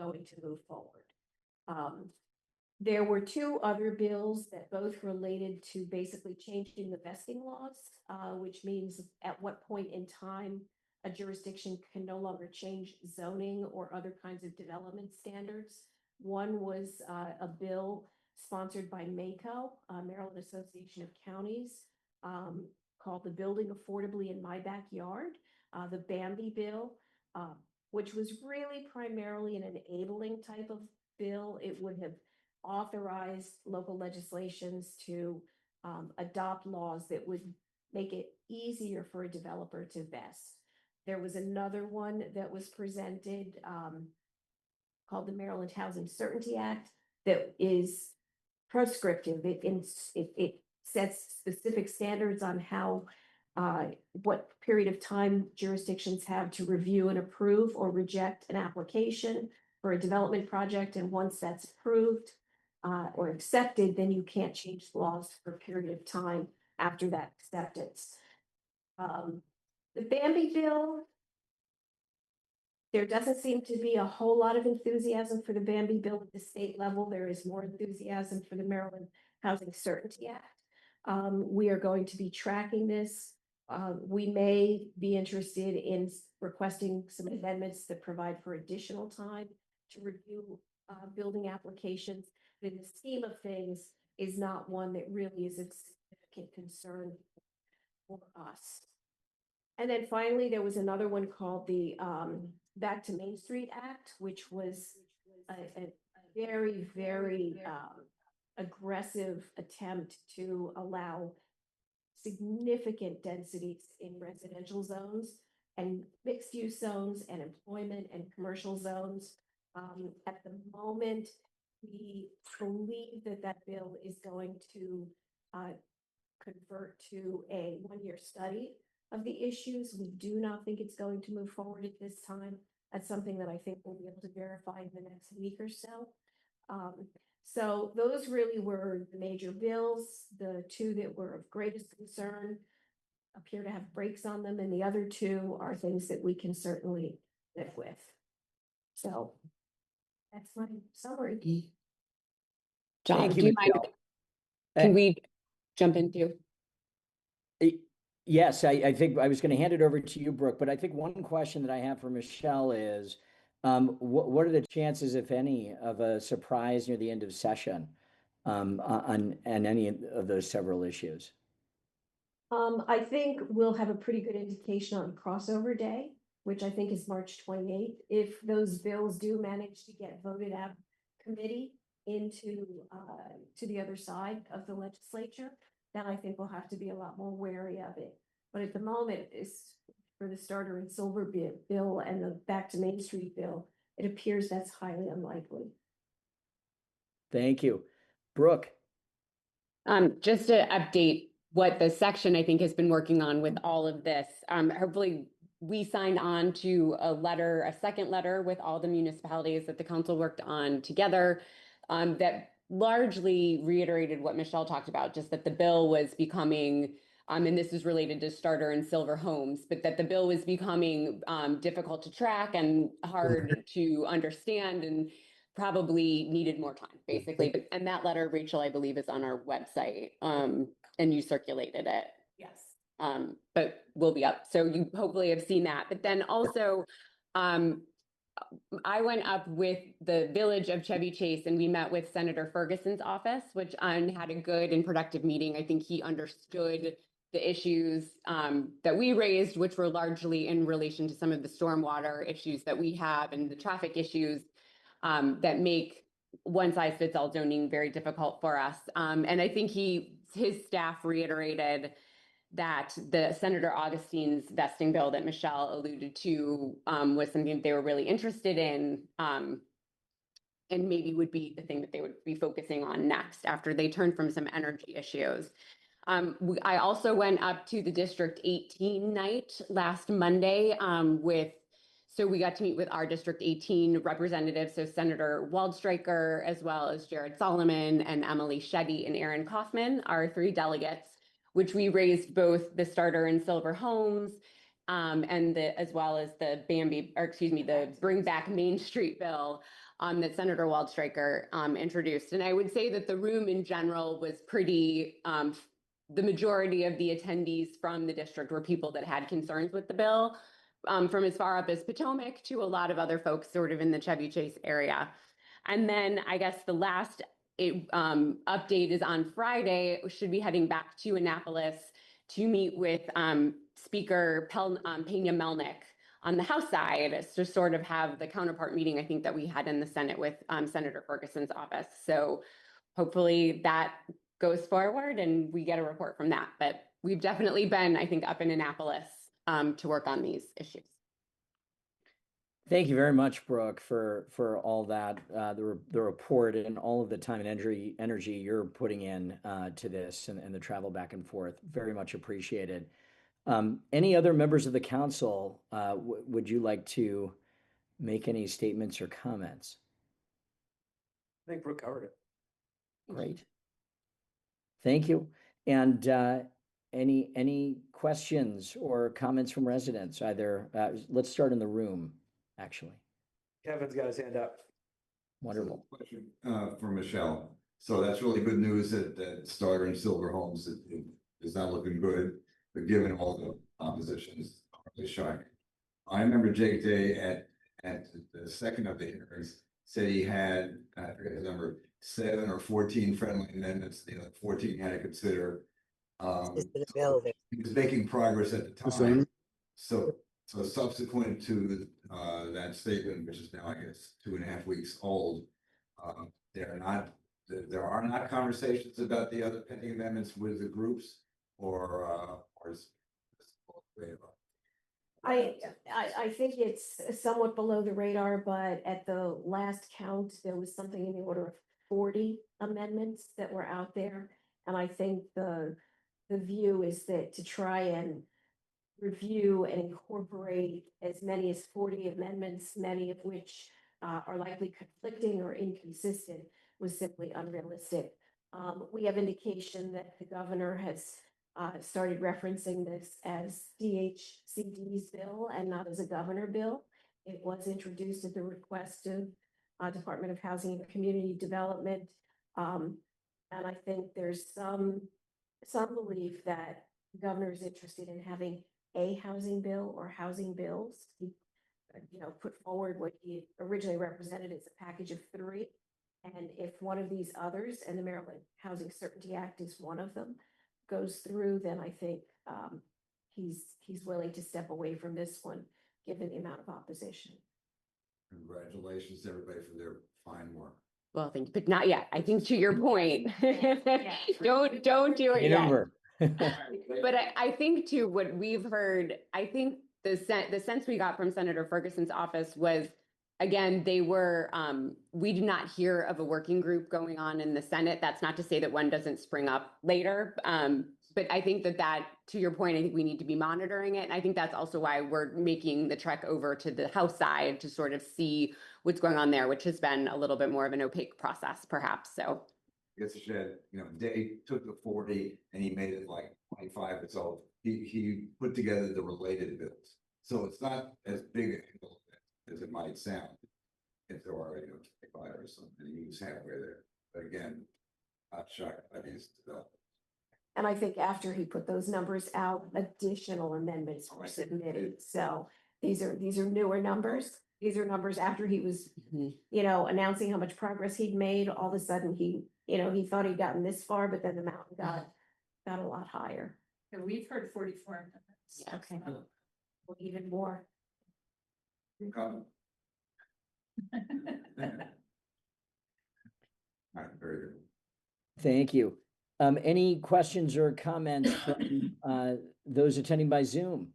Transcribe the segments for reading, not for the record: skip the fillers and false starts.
going to move forward. There were two other bills that both related to basically changing the vesting laws, which means at what point in time a jurisdiction can no longer change zoning or other kinds of development standards. One was a bill sponsored by MACO, Maryland Association of Counties, called the Building Affordably in My Backyard, the Bambi bill, which was really primarily an enabling type of bill. It would have authorized local legislations to adopt laws that would make it easier for a developer to vest. There was another one that was presented called the Maryland Housing Certainty Act that is prescriptive. It sets specific standards on how what period of time jurisdictions have to review and approve or reject an application for a development project. And once that's approved or accepted, then you can't change laws for a period of time after that acceptance. The Bambi bill, there doesn't seem to be a whole lot of enthusiasm for the Bambi bill at the state level. There is more enthusiasm for the Maryland Housing Certainty Act. We are going to be tracking this. We may be interested in requesting some amendments that provide for additional time to review building applications. But in the scheme of things, is not one that really is a significant concern for us. And then finally, there was another one called the Back to Main Street Act, which was a very, very aggressive attempt to allow significant densities in residential zones and mixed use zones and employment and commercial zones. At the moment, we believe that that bill is going to convert to a one-year study of the issues. We do not think it's going to move forward at this time. That's something that I think we'll be able to verify in the next week or so. So those really were the major bills. The two that were of greatest concern appear to have brakes on them, and the other two are things that we can certainly live with. So that's my summary. John, do you mind? Can we jump into? Yes, I think I was going to hand it over to you, Brooke, but I think one question that I have for Michelle is, what are the chances, if any, of a surprise near the end of session on any of those several issues? I think we'll have a pretty good indication on crossover day, which I think is March 28th. If those bills do manage to get voted out of committee into to the other side of the legislature, then I think we'll have to be a lot more wary of it. But at the moment, it's for the starter and silver bill and the Back to Main Street bill, it appears that's highly unlikely. Thank you. Brooke. Just to update what the section I think has been working on with all of this. Hopefully we signed on to a second letter with all the municipalities that the council worked on together that largely reiterated what Michelle talked about, just that the bill was becoming, and this is related to starter and silver homes, but that the bill was becoming difficult to track and hard to understand and probably needed more time, basically. And that letter, Rachel, I believe, is on our website, and you circulated it. Yes. But will be up. So you hopefully have seen that. But then also, I went up with the village of Chevy Chase and we met with Senator Ferguson's office, which had a good and productive meeting. I think he understood the issues that we raised, which were largely in relation to some of the stormwater issues that we have and the traffic issues that make one-size-fits-all zoning very difficult for us. And I think his staff reiterated that the Senator Augustine's vesting bill that Michelle alluded to was something that they were really interested in and maybe would be the thing that they would be focusing on next after they turn from some energy issues. I also went up to the District 18 night last Monday so we got to meet with our District 18 representatives, so Senator Waldstreicher, as well as Jared Solomon and Emily Shetty and Aaron Kaufman, our three delegates, which we raised both the starter and silver homes and as well as the the Bring Back Main Street bill. that Senator Waldstreicher introduced. And I would say that the room in general was pretty, the majority of the attendees from the district were people that had concerns with the bill, from as far up as Potomac to a lot of other folks sort of in the Chevy Chase area. And then I guess the last update is on Friday. We should be heading back to Annapolis to meet with Speaker Pena Melnick on the House side to sort of have the counterpart meeting, I think, that we had in the Senate with Senator Ferguson's office. So hopefully that goes forward and we get a report from that. But we've definitely been, I think, up in Annapolis to work on these issues. Thank you very much, Brooke, for all that, the report and all of the time and energy you're putting in to this and the travel back and forth. Very much appreciated. Any other members of the council, would you like to make any statements or comments? I think Brooke covered it. Great. Thank you. And any questions or comments from residents? Either let's start in the room, actually. Kevin's got his hand up. Wonderful. Question for Michelle. So that's really good news that Starter and Silver Homes is not looking good, but given all the oppositions, really shocking. I remember Jake Day at the second of the hearings said he had, I forget his number, 7 or 14 friendly amendments, 14 had to consider. So he was making progress at the time. So subsequent to that statement, which is now, I guess, 2.5 weeks old, there are not conversations about the other pending amendments with the groups, or is I think it's somewhat below the radar, but at the last count, there was something in the order of 40 amendments that were out there. And I think the view is that to try and review and incorporate as many as 40 amendments, many of which are likely conflicting or inconsistent, was simply unrealistic. We have indication that the governor has started referencing this as DHCD's bill and not as a governor bill. It was introduced at the request of Department of Housing and Community Development. And I think there's some belief that the governor is interested in having a housing bill or housing bills. He, put forward what he originally represented as a package of 3. And if one of these others, and the Maryland Housing Certainty Act is one of them, goes through, then I think he's willing to step away from this one, given the amount of opposition. Congratulations to everybody for their fine work. Well, thank you, but not yet. I think to your point, don't do it yet. But I think too, what we've heard, I think the sense we got from Senator Ferguson's office was, again, they were, we did not hear of a working group going on in the Senate. That's not to say that one doesn't spring up later. But I think that to your point, I think we need to be monitoring it. And I think that's also why we're making the trek over to the House side to sort of see what's going on there, which has been a little bit more of an opaque process, perhaps. So I guess Day took the 40 and he made it like 25. So he put together the related bills. So it's not as big a bill as it might sound if there are 25 or something. He was halfway there. But again, not shocked by these developments. And I think after he put those numbers out, additional amendments were submitted. So these are newer numbers. These are numbers after he was, announcing how much progress he'd made. All of a sudden he thought he'd gotten this far, but then the mountain got a lot higher. And we've heard 44 amendments. Yeah, okay. Well, even more. All right, very good. Thank you. Any questions or comments from those attending by Zoom?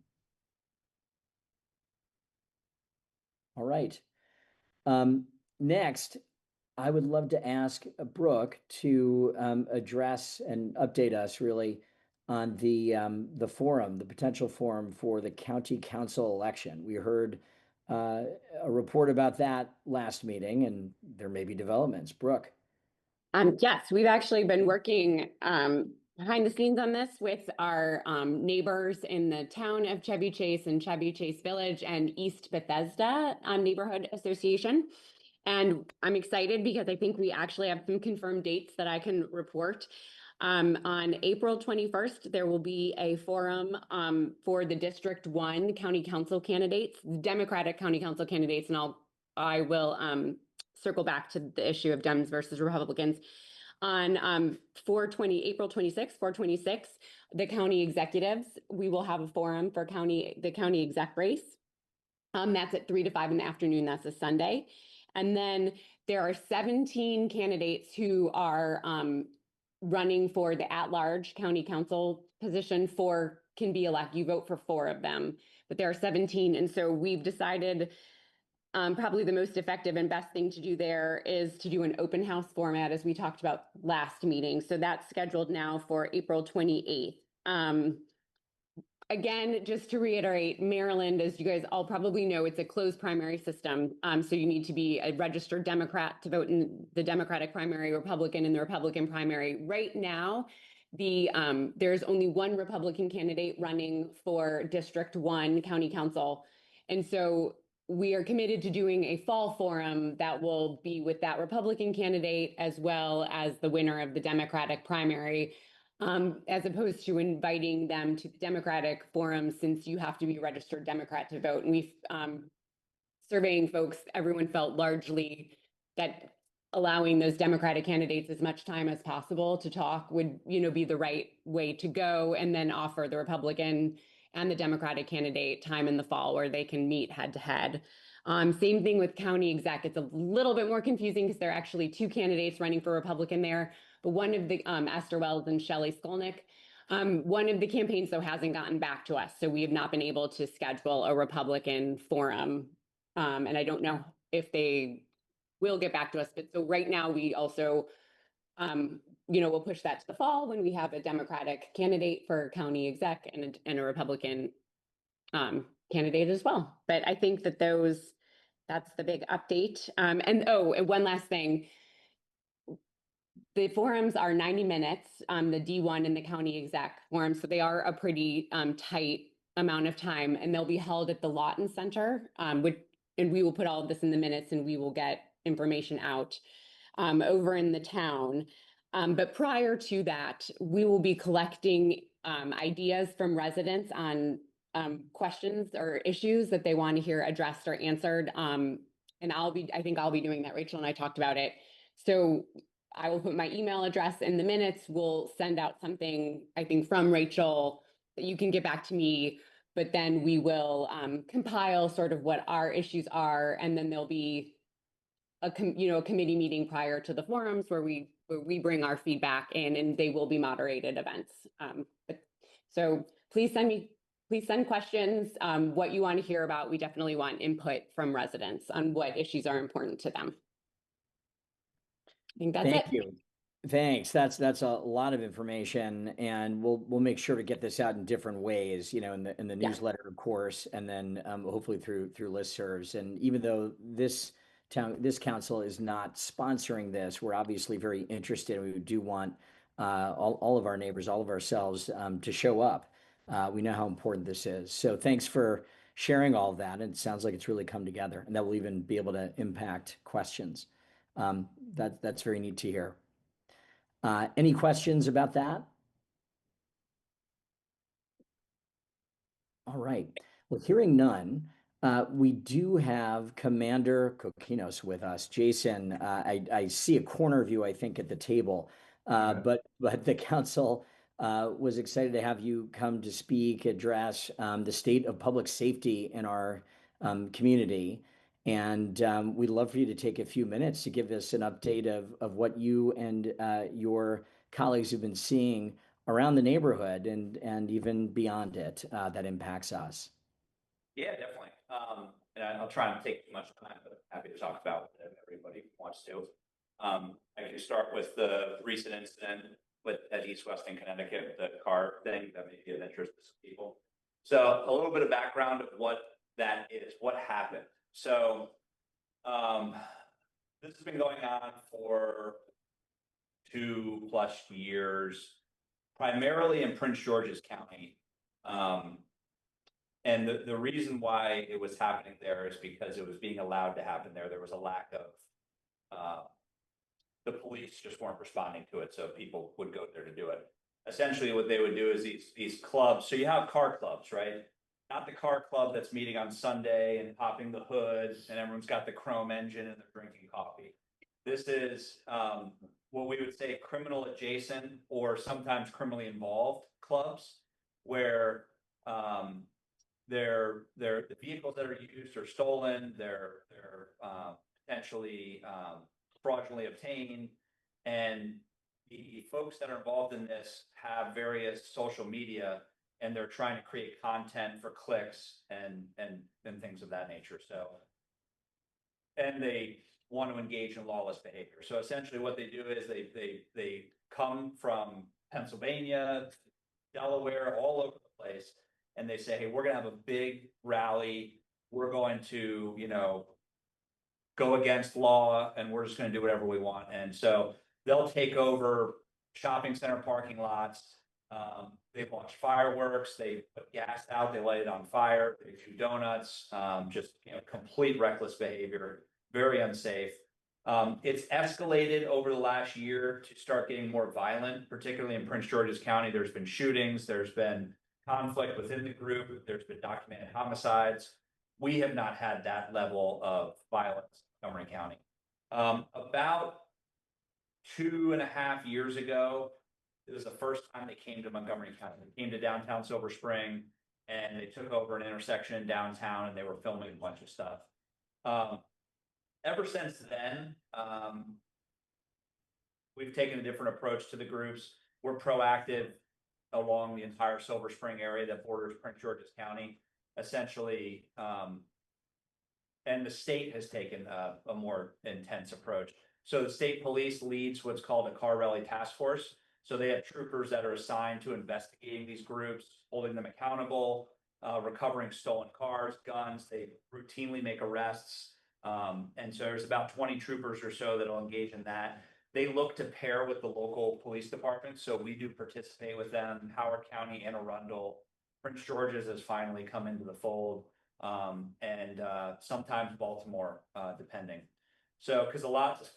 All right. Next, I would love to ask Brooke to address and update us really on the forum, the potential forum for the county council election. We heard a report about that last meeting, and there may be developments. Brooke. Yes, we've actually been working behind the scenes on this with our neighbors in the town of Chevy Chase and Chevy Chase Village and East Bethesda Neighborhood Association. And I'm excited because I think we actually have some confirmed dates that I can report. On April 21st, there will be a forum for the District 1 County Council candidates, Democratic County Council candidates, and I will circle back to the issue of Dems versus Republicans. On April 26th, 426, the county executives, we will have a forum for the county exec race. That's at 3 to 5 in the afternoon. That's a Sunday. And then there are 17 candidates who are running for the at-large county council position. 4 can be elected. You vote for 4 of them, but there are 17. And so we've decided probably the most effective and best thing to do there is to do an open house format, as we talked about last meeting. So that's scheduled now for April 28th. Again, just to reiterate, Maryland, as you guys all probably know, it's a closed primary system. So you need to be a registered Democrat to vote in the Democratic primary, Republican in the Republican primary. Right now, there's only one Republican candidate running for District 1 County Council. And so we are committed to doing a fall forum that will be with that Republican candidate as well as the winner of the Democratic primary. As opposed to inviting them to the Democratic forum, since you have to be a registered Democrat to vote. And we've surveying folks, everyone felt largely that allowing those Democratic candidates as much time as possible to talk would, be the right way to go, and then offer the Republican and the Democratic candidate time in the fall where they can meet head to head. Same thing with county exec. It's a little bit more confusing because there are actually 2 candidates running for Republican there. But one of the Esther Wells and Shelley Skolnick, one of the campaigns though hasn't gotten back to us, so we have not been able to schedule a Republican forum, and I don't know if they will get back to us. But so right now we also, we'll push that to the fall when we have a Democratic candidate for county exec and a Republican candidate as well. But I think that that's the big update. And one last thing. The forums are 90 minutes, the D1 and the county exec forum. So they are a pretty tight amount of time, and they'll be held at the Lawton Center, and we will put all of this in the minutes, and we will get information out over in the town. But prior to that, we will be collecting ideas from residents on questions or issues that they want to hear addressed or answered. And I think I'll be doing that. Rachel and I talked about it. So I will put my email address in the minutes. We'll send out something, I think, from Rachel that you can get back to me, but then we will compile sort of what our issues are. And then there'll be a committee meeting prior to the forums where we bring our feedback in, and they will be moderated events. So please send questions, what you want to hear about. We definitely want input from residents on what issues are important to them. I think that's it. Thank you. Thanks. That's a lot of information, and we'll make sure to get this out in different ways, in the newsletter, of course, and then hopefully through listservs. And even though this council is not sponsoring this, we're obviously very interested. We do want all of our neighbors, all of ourselves, to show up. We know how important this is. So thanks for sharing all of that. And it sounds like it's really come together, and that will even be able to impact questions. That's very neat to hear. Any questions about that? All right. Well, hearing none, we do have Commander Kokinos with us. Jason, I see a corner of you, I think, at the table, but the council was excited to have you come to speak, address the state of public safety in our community. And we'd love for you to take a few minutes to give us an update of what you and your colleagues have been seeing around the neighborhood and even beyond it that impacts us. Yeah, definitely. And I'll try and take as much time, but happy to talk about it if everybody wants to. I can start with the recent incident at East Weston, Connecticut, the car thing that may be of interest to some people. So a little bit of background of what that is, what happened. So this has been going on for 2+ years, primarily in Prince George's County. And the reason why it was happening there is because it was being allowed to happen there. There was a lack of the police just weren't responding to it, so people would go there to do it. Essentially, what they would do is these clubs, so you have car clubs, right? Not the car club that's meeting on Sunday and popping the hood and everyone's got the chrome engine and they're drinking coffee. This is what we would say criminal adjacent or sometimes criminally involved clubs where the vehicles that are used are stolen, they're potentially fraudulently obtained, and the folks that are involved in this have various social media and they're trying to create content for clicks and things of that nature. So, and they want to engage in lawless behavior. So essentially what they do is they come from Pennsylvania, Delaware, all over the place, and they say, hey, we're gonna have a big rally. We're going to, go against law and we're just gonna do whatever we want. And so they'll take over shopping center parking lots. They launch fireworks, they put gas out, they light it on fire, they do donuts, just complete reckless behavior, very unsafe. It's escalated over the last year to start getting more violent, particularly in Prince George's County. There's been shootings, there's been conflict within the group, there's been documented homicides. We have not had that level of violence in Montgomery County. About 2.5 years ago, it was the first time they came to Montgomery County. They came to downtown Silver Spring and they took over an intersection in downtown and they were filming a bunch of stuff. Ever since then, we've taken a different approach to the groups. We're proactive along the entire Silver Spring area that borders Prince George's County, essentially. And the state has taken a more intense approach. So the state police leads what's called a car rally task force. So they have troopers that are assigned to investigating these groups, holding them accountable, recovering stolen cars, guns. They routinely make arrests. And so there's about 20 troopers or so that'll engage in that. They look to pair with the local police departments. So we do participate with them. Howard County, Anne Arundel, Prince George's has finally come into the fold. And sometimes Baltimore, depending. So, because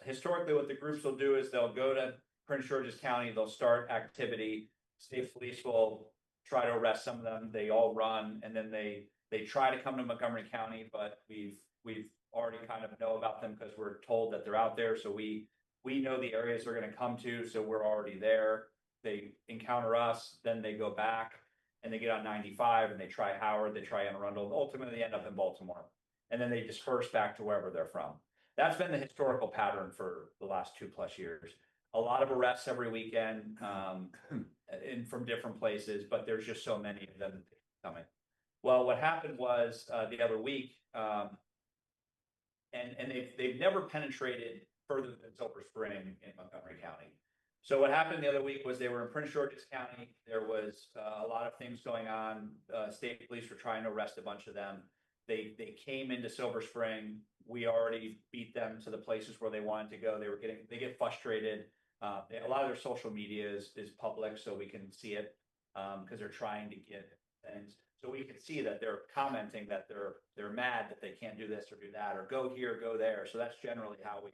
historically what the groups will do is they'll go to Prince George's County, they'll start activity, state police will try to arrest some of them, they all run, and then they try to come to Montgomery County, but we've already kind of know about them because we're told that they're out there, so we know the areas they're going to come to, so we're already there. They encounter us, then they go back, and they get on 95, and they try Howard, they try Anne Arundel, ultimately they end up in Baltimore, and then they disperse back to wherever they're from. That's been the historical pattern for the last 2+ years. A lot of arrests every weekend from different places, but there's just so many of them coming. Well, what happened was the other week, and they've never penetrated further than Silver Spring in Montgomery County. So what happened the other week was they were in Prince George's County. There was a lot of things going on. State police were trying to arrest a bunch of them. They came into Silver Spring. We already beat them to the places where they wanted to go. They get frustrated. A lot of their social media is public, so we can see it because they're trying to get things. So we can see that they're commenting that they're mad that they can't do this or do that or go here, go there. So that's generally how we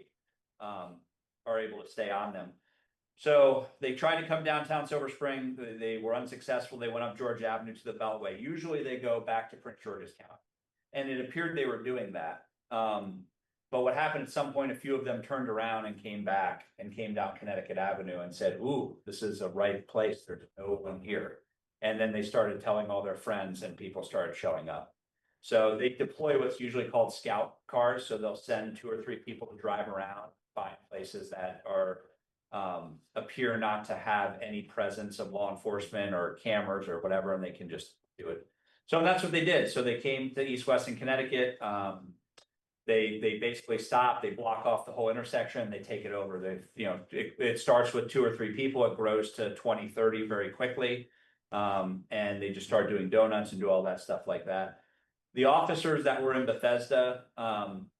are able to stay on them. So they tried to come downtown Silver Spring. They were unsuccessful. They went up Georgia Avenue to the Beltway. Usually they go back to Prince George's County. And it appeared they were doing that. But what happened at some point, a few of them turned around and came back and came down Connecticut Avenue and said, ooh, this is a right place. There's no one here. And then they started telling all their friends and people started showing up. So they deploy what's usually called scout cars. So they'll send 2 or 3 people to drive around, find places that are appear not to have any presence of law enforcement or cameras or whatever, and they can just do it. So that's what they did. So they came to East West in Connecticut. They basically stop, they block off the whole intersection, they take it over. It starts with 2 or 3 people, it grows to 20, 30 very quickly. And they just start doing donuts and do all that stuff like that. The officers that were in Bethesda,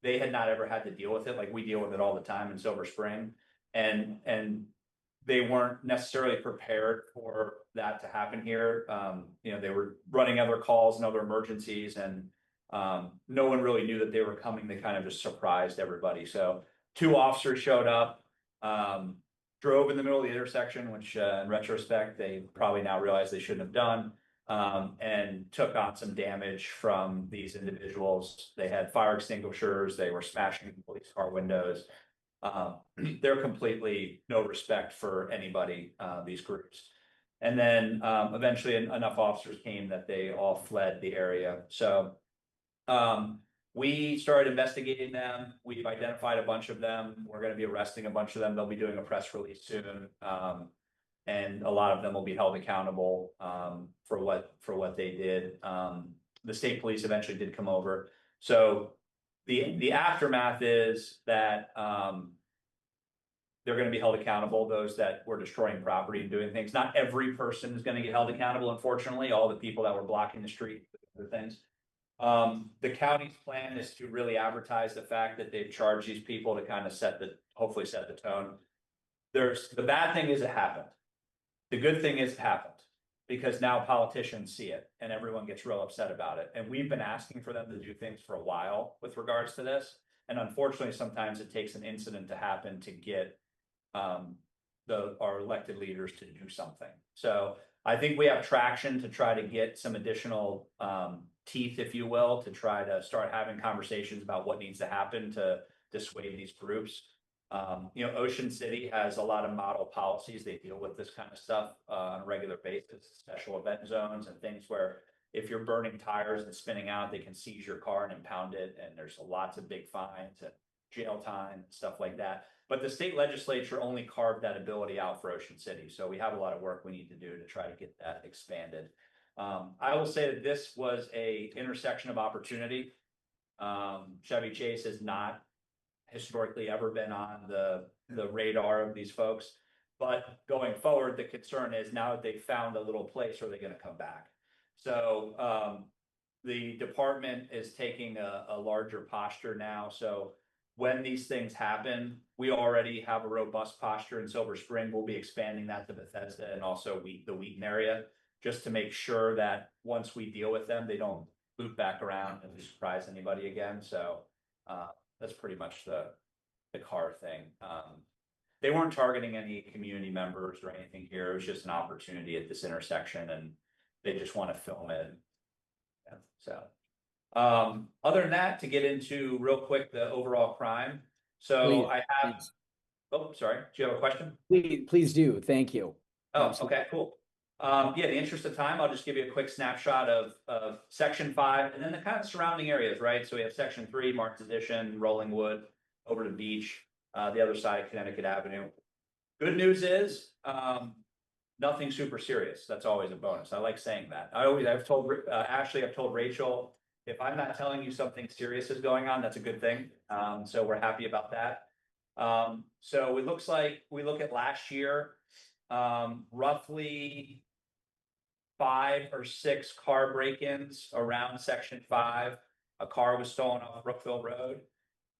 they had not ever had to deal with it. Like we deal with it all the time in Silver Spring. And they weren't necessarily prepared for that to happen here. They were running other calls and other emergencies, and no one really knew that they were coming. They kind of just surprised everybody. So 2 officers showed up. drove in the middle of the intersection, which in retrospect, they probably now realize they shouldn't have done. And took on some damage from these individuals. They had fire extinguishers, they were smashing police car windows. They're completely no respect for anybody, these groups. And then eventually enough officers came that they all fled the area. So we started investigating them. We've identified a bunch of them. We're going to be arresting a bunch of them. They'll be doing a press release soon. And a lot of them will be held accountable for what they did. The state police eventually did come over. So the aftermath is that they're going to be held accountable, those that were destroying property and doing things. Not every person is going to get held accountable, unfortunately, all the people that were blocking the street, other things. The county's plan is to really advertise the fact that they've charged these people to kind of hopefully set the tone. The bad thing is it happened. The good thing is it happened because now politicians see it and everyone gets real upset about it. And we've been asking for them to do things for a while with regards to this. And unfortunately, sometimes it takes an incident to happen to get our elected leaders to do something. So I think we have traction to try to get some additional teeth, if you will, to try to start having conversations about what needs to happen to dissuade these groups. Ocean City has a lot of model policies. They deal with this kind of stuff on a regular basis, special event zones and things where if you're burning tires and spinning out, they can seize your car and impound it. And there's lots of big fines and jail time and stuff like that. But the state legislature only carved that ability out for Ocean City. So we have a lot of work we need to do to try to get that expanded. I will say that this was a intersection of opportunity. Chevy Chase has not historically ever been on the radar of these folks. But going forward, the concern is now that they've found a little place, are they going to come back? So the department is taking a larger posture now. So when these things happen, we already have a robust posture in Silver Spring. We'll be expanding that to Bethesda and also the Wheaton area, just to make sure that once we deal with them, they don't loop back around and surprise anybody again. So that's pretty much the car thing. They weren't targeting any community members or anything here. It was just an opportunity at this intersection and they just want to film it. Yeah, so other than that, to get into real quick, the overall crime. So Please. Oh, sorry. Do you have a question? Please do. Thank you. Oh, okay, cool. Yeah, in the interest of time, I'll just give you a quick snapshot of section 5 and then the kind of surrounding areas, right? So we have section 3, Martin's Addition, Rollingwood, over to Beach, the other side of Connecticut Avenue. Good news is nothing super serious. That's always a bonus. I like saying that. I've told Ashley, I've told Rachel, if I'm not telling you something serious is going on, that's a good thing. So we're happy about that. So it looks like we look at last year, roughly 5 or 6 car break-ins around section 5. A car was stolen off Brookville Road.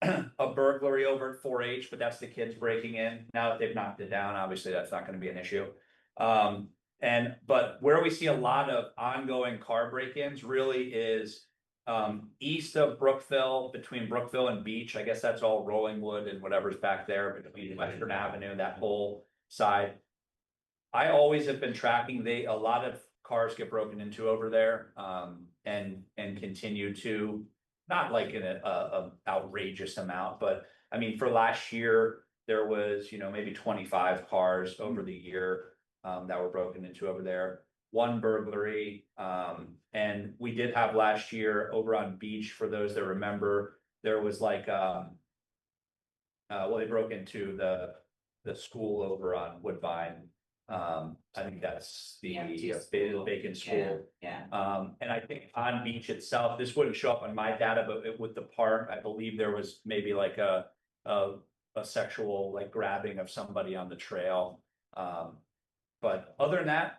A burglary over at 4-H, but that's the kids breaking in. Now that they've knocked it down, obviously that's not going to be an issue. But where we see a lot of ongoing car break-ins really is east of Brookville, between Brookville and Beach. I guess that's all Rollingwood and whatever's back there between Western Avenue, that whole side. I always have been tracking a lot of cars get broken into over there, and continue to, not like in a outrageous amount, but I mean, for last year, there was, maybe 25 cars over the year that were broken into over there. 1 burglary, and we did have last year over on Beach, for those that remember, there was like, they broke into the school over on Woodbine. I think that's the Bacon School. Yeah. And I think on Beach itself, this wouldn't show up on my data, but with the park, I believe there was maybe like a sexual like grabbing of somebody on the trail. But other than that,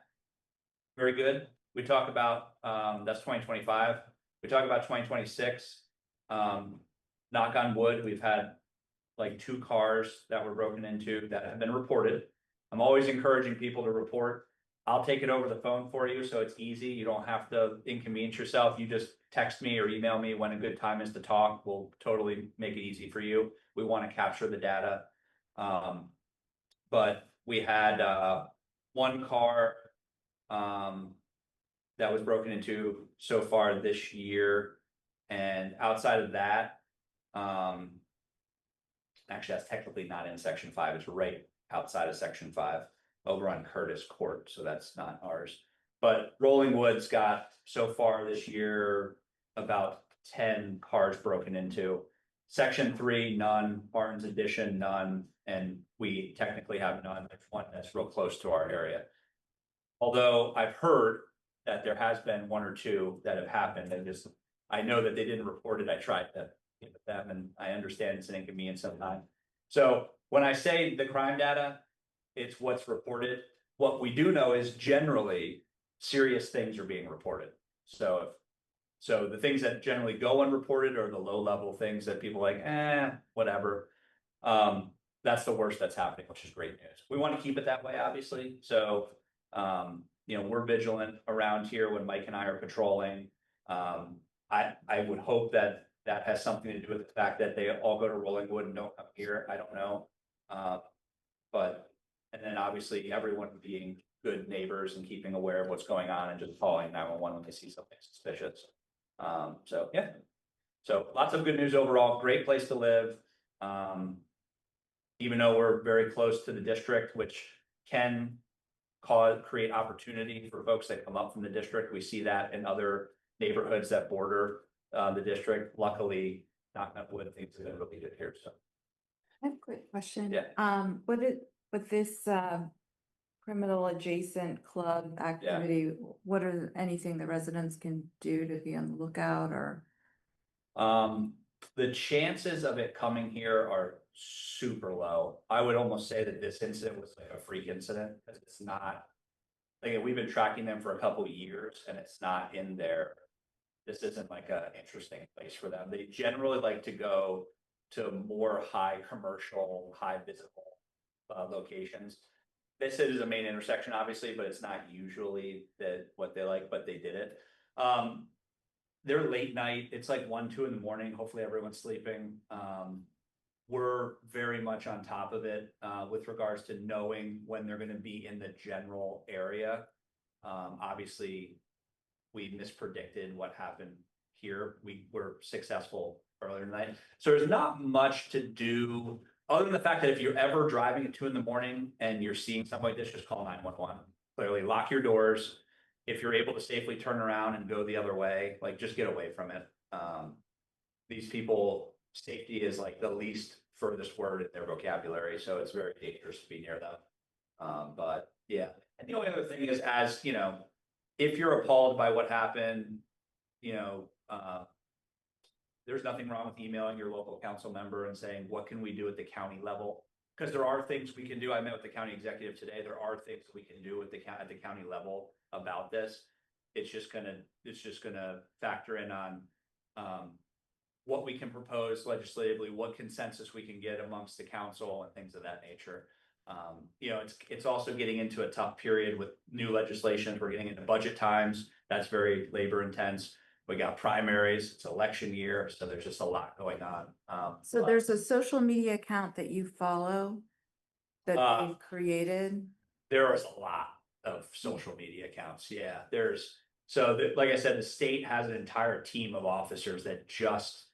very good. We talk about that's 2025. We talk about 2026. Knock on wood, we've had like 2 cars that were broken into that have been reported. I'm always encouraging people to report. I'll take it over the phone for you, so it's easy. You don't have to inconvenience yourself. You just text me or email me when a good time is to talk. We'll totally make it easy for you. We want to capture the data. but we had, one car, that was broken into so far this year. And outside of that, actually, that's technically not in section 5, it's right outside of section 5, over on Curtis Court, so that's not ours. But Rolling Woods got so far this year about 10 cars broken into. Section 3, none. Martin's Addition, none. And we technically have none. There's one that's real close to our area. Although I've heard that there has been one or two that have happened, and just, I know that they didn't report it. I tried to get with them, and I understand it's an inconvenience sometimes. So when I say the crime data, it's what's reported. What we do know is generally serious things are being reported. So the things that generally go unreported are the low level things that people like, whatever. That's the worst that's happening, which is great news. We want to keep it that way, obviously. So, we're vigilant around here when Mike and I are patrolling. I would hope that that has something to do with the fact that they all go to Rolling Wood and don't come here. I don't know. And then obviously everyone being good neighbors and keeping aware of what's going on and just calling 911 when they see something suspicious. So lots of good news overall. Great place to live. Even though we're very close to the district, which can create opportunity for folks that come up from the district. We see that in other neighborhoods that border the district. Luckily, knock on wood, things have been really good here. So I have a quick question. Yeah. With this criminal adjacent club activity, what are anything the residents can do to be on the lookout or? The chances of it coming here are super low. I would almost say that this incident was like a freak incident, because it's not, like, we've been tracking them for a couple of years and it's not in there. This isn't like an interesting place for them. They generally like to go to more high commercial, high visible locations. This is a main intersection, obviously, but it's not usually what they like, but they did it. They're late night. It's like 1, 2 in the morning. Hopefully everyone's sleeping. We're very much on top of it with regards to knowing when they're going to be in the general area. Obviously, we mispredicted what happened here. We were successful earlier tonight. So there's not much to do other than the fact that if you're ever driving at 2 in the morning and you're seeing something like this, just call 911. Clearly lock your doors. If you're able to safely turn around and go the other way, like, just get away from it. These people, safety is like the least furthest word in their vocabulary. So it's very dangerous to be near them. But yeah. And the only other thing is, as you know, if you're appalled by what happened, there's nothing wrong with emailing your local council member and saying, what can we do at the county level? Because there are things we can do. I met with the county executive today. There are things we can do at the county level about this. It's just gonna factor in on what we can propose legislatively, what consensus we can get amongst the council and things of that nature. It's also getting into a tough period with new legislation. We're getting into budget times. That's very labor intense. We got primaries, it's election year, so there's just a lot going on. So there's a social media account that you follow that they've created? There is a lot of social media accounts. Yeah, like I said, the state has an entire team of officers that just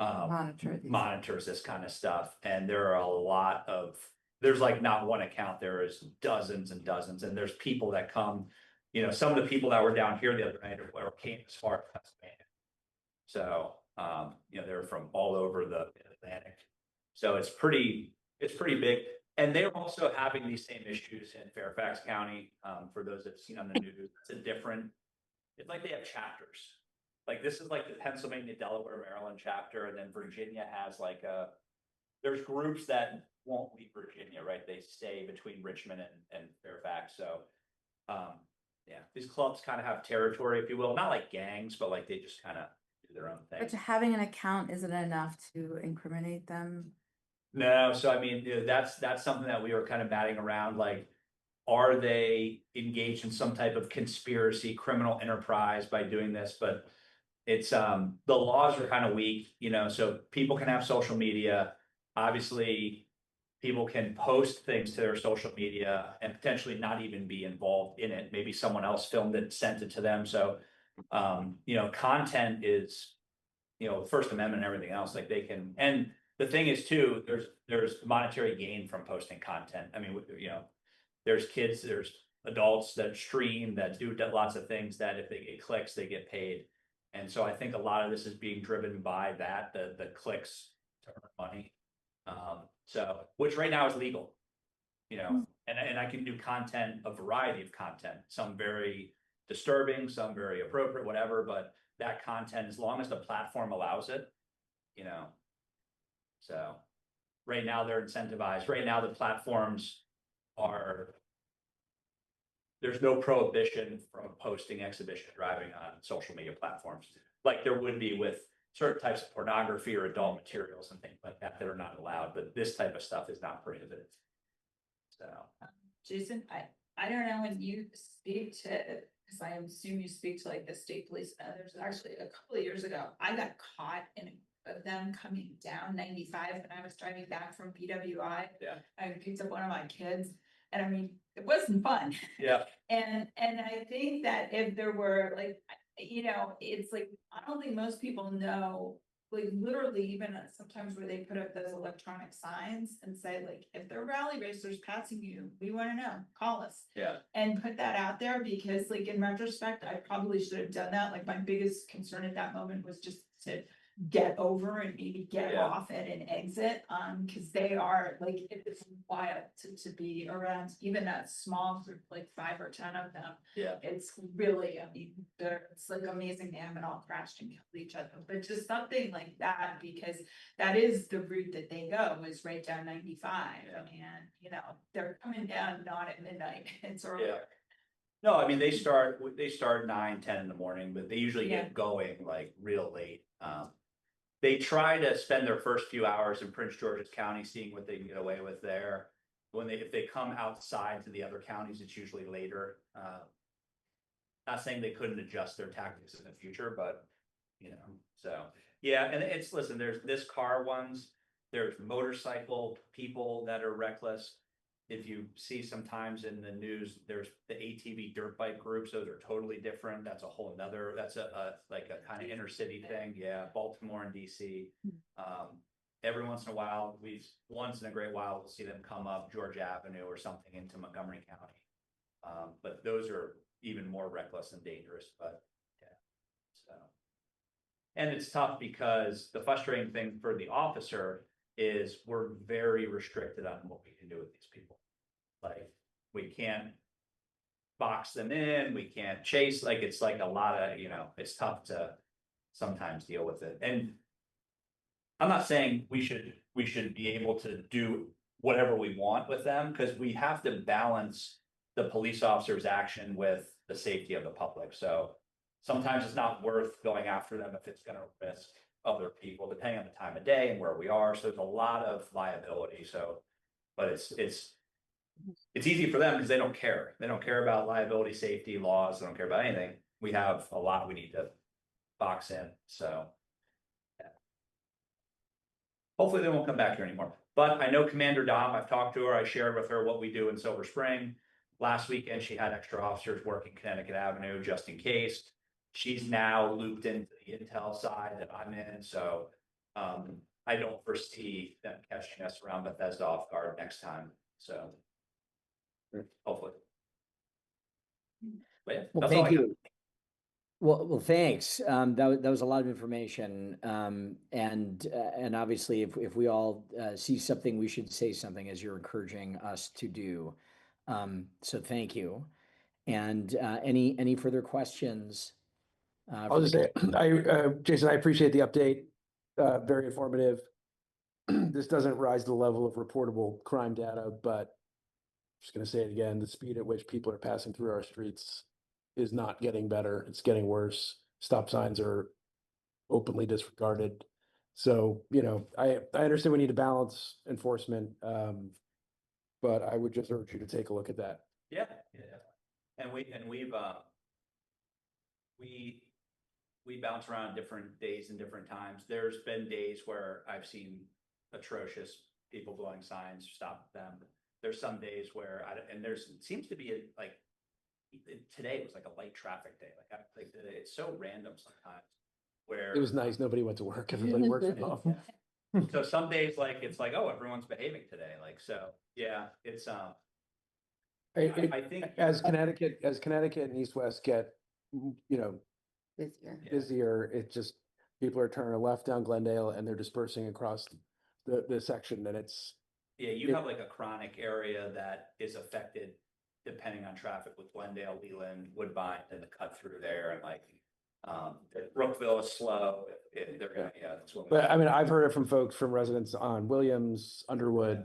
monitors this kind of stuff. And there are there's like not one account, there is dozens and dozens, and there's people that come. Some of the people that were down here the other night came as far as Pennsylvania. So, they're from all over the Atlantic. So it's pretty big. And they're also having these same issues in Fairfax County. For those that have seen on the news, it's like they have chapters. Like, this is like the Pennsylvania, Delaware, Maryland chapter. And then Virginia has there's groups that won't leave Virginia, right? They stay between Richmond and Fairfax. So, yeah, these clubs kind of have territory, if you will, not like gangs, but like they just kind of do their own thing. But having an account isn't enough to incriminate them. No, so I mean, that's something that we were kind of batting around. Like, are they engaged in some type of conspiracy, criminal enterprise by doing this? But it's the laws are kind of weak, so people can have social media. Obviously, people can post things to their social media and potentially not even be involved in it. Maybe someone else filmed it and sent it to them. So, content is, First Amendment and everything else, like they can, and the thing is too, there's monetary gain from posting content. I mean, there's kids, there's adults that stream, that do lots of things that if they get clicks, they get paid. And so I think a lot of this is being driven by that, the clicks to earn money. So, which right now is legal, and I can do content, a variety of content, some very disturbing, some very appropriate, whatever, but that content, as long as the platform allows it, so right now they're incentivized. Right now, the platforms there's no prohibition from posting exhibition driving on social media platforms, like there would be with certain types of pornography or adult materials and things like that that are not allowed, but this type of stuff is not prohibited. So, Jason, I don't know when you speak to, because I assume you speak to like the state police, there's actually a couple of years ago, I got caught in of them coming down 95 when I was driving back from BWI. Yeah. I picked up one of my kids, and I mean, it wasn't fun. yeah, And I think that if there were like, it's like, I don't think most people know, like literally even sometimes where they put up those electronic signs and say like, if they're rally racers passing you, we want to know, call us. yeah, And put that out there, because like in retrospect, I probably should have done that. Like my biggest concern at that moment was just to get over and maybe get Yeah. off at an exit, because they are like, it's wild to be around even a small group, like 5 or 10 of them. yeah. It's really, I mean, it's like amazing they haven't all crashed and killed each other, but just something like that, because that is the route that they go, is right down 95. Yeah. And, they're coming down not at midnight, it's earlier. No, I mean, they start 9, 10 in the morning, but they usually Yeah. get going like real late. They try to spend their first few hours in Prince George's County, seeing what they can get away with there. If they come outside to the other counties, it's usually later. Not saying they couldn't adjust their tactics in the future, but so yeah. And listen, there's this car ones, there's motorcycle people that are reckless. If you see sometimes in the news, there's the ATV dirt bike groups. Those are totally different. That's a whole nother, that's like a kind of inner city thing. Yeah. Baltimore and DC. Every once in a while, once in a great while, we'll see them come up Georgia Avenue or something into Montgomery County. But those are even more reckless and dangerous, but yeah. So, and it's tough because the frustrating thing for the officer is we're very restricted on what we can do with these people. Like, we can't box them in, we can't chase, like, it's like a lot of, it's tough to sometimes deal with it. And I'm not saying we should be able to do whatever we want with them, because we have to balance the police officer's action with the safety of the public. So sometimes it's not worth going after them if it's going to risk other people, depending on the time of day and where we are. So there's a lot of liability. So, but it's easy for them because they don't care. They don't care about liability, safety, laws. They don't care about anything. We have a lot we need to box in. So yeah. Hopefully they won't come back here anymore. But I know Commander Dom, I've talked to her. I shared with her what we do in Silver Spring. Last weekend, she had extra officers working Connecticut Avenue just in case. She's now looped into the intel side that I'm in. So I don't foresee them catching us around Bethesda off guard next time. So hopefully. But yeah, Well, that's all thank I got. you. Well, thanks. That was a lot of information. And obviously if we all see something, we should say something, as you're encouraging us to do. So thank you. And any further questions? I'll just say, Jason, I appreciate the update. Very informative. This doesn't rise to the level of reportable crime data, but I'm just going to say it again, the speed at which people are passing through our streets is not getting better. It's getting worse. Stop signs are openly disregarded. So, I understand we need to balance enforcement, but I would just urge you to take a look at that. Yeah. And we bounce around different days and different times. There's been days where I've seen atrocious people blowing signs, stop them. There's some days where, and there's, it seems to be today was like a light traffic day, it's so random sometimes. Where It was nice. Nobody went to work. Everybody worked from home. So some days, it's like, oh, everyone's behaving today, so, yeah, it's, I think. As Connecticut and East West get, This year. Yeah. busier, it just, people are turning left down Glendale and they're dispersing across the section, and it's. Yeah, you have like a chronic area that is affected depending on traffic with Glendale, Leland, Woodbine, and the cut through there, and Brookville is slow. They're gonna, that's what. But I mean, I've heard it from folks, from residents on Williams, Underwood,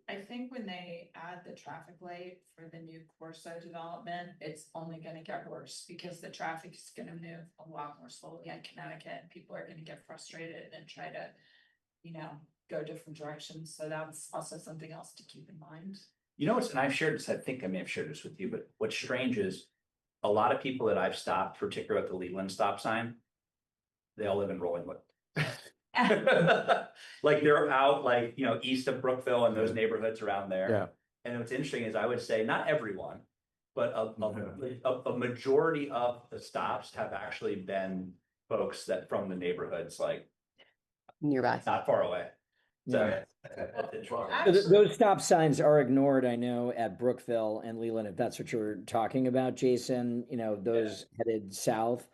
I think when they add the traffic light for the new Corso development, it's only gonna get worse because the traffic is gonna move a lot more slowly on Connecticut. And people are gonna get frustrated and try to, go different directions. So that's also something else to keep in mind. You know what's, and I've shared this, I think I may have shared this with you, but what's strange is a lot of people that I've stopped, particularly at the Leland stop sign, they all live in Rollingwood. They're out east of Brookville and those neighborhoods around there. Yeah. And what's interesting is I would say not everyone, but a majority of the stops have actually been folks that from the neighborhoods, Nearby. not far away. So Yeah. that's interesting. So those stop signs are ignored, I know, at Brookville and Leland, if that's what you're talking about, Jason, those headed south.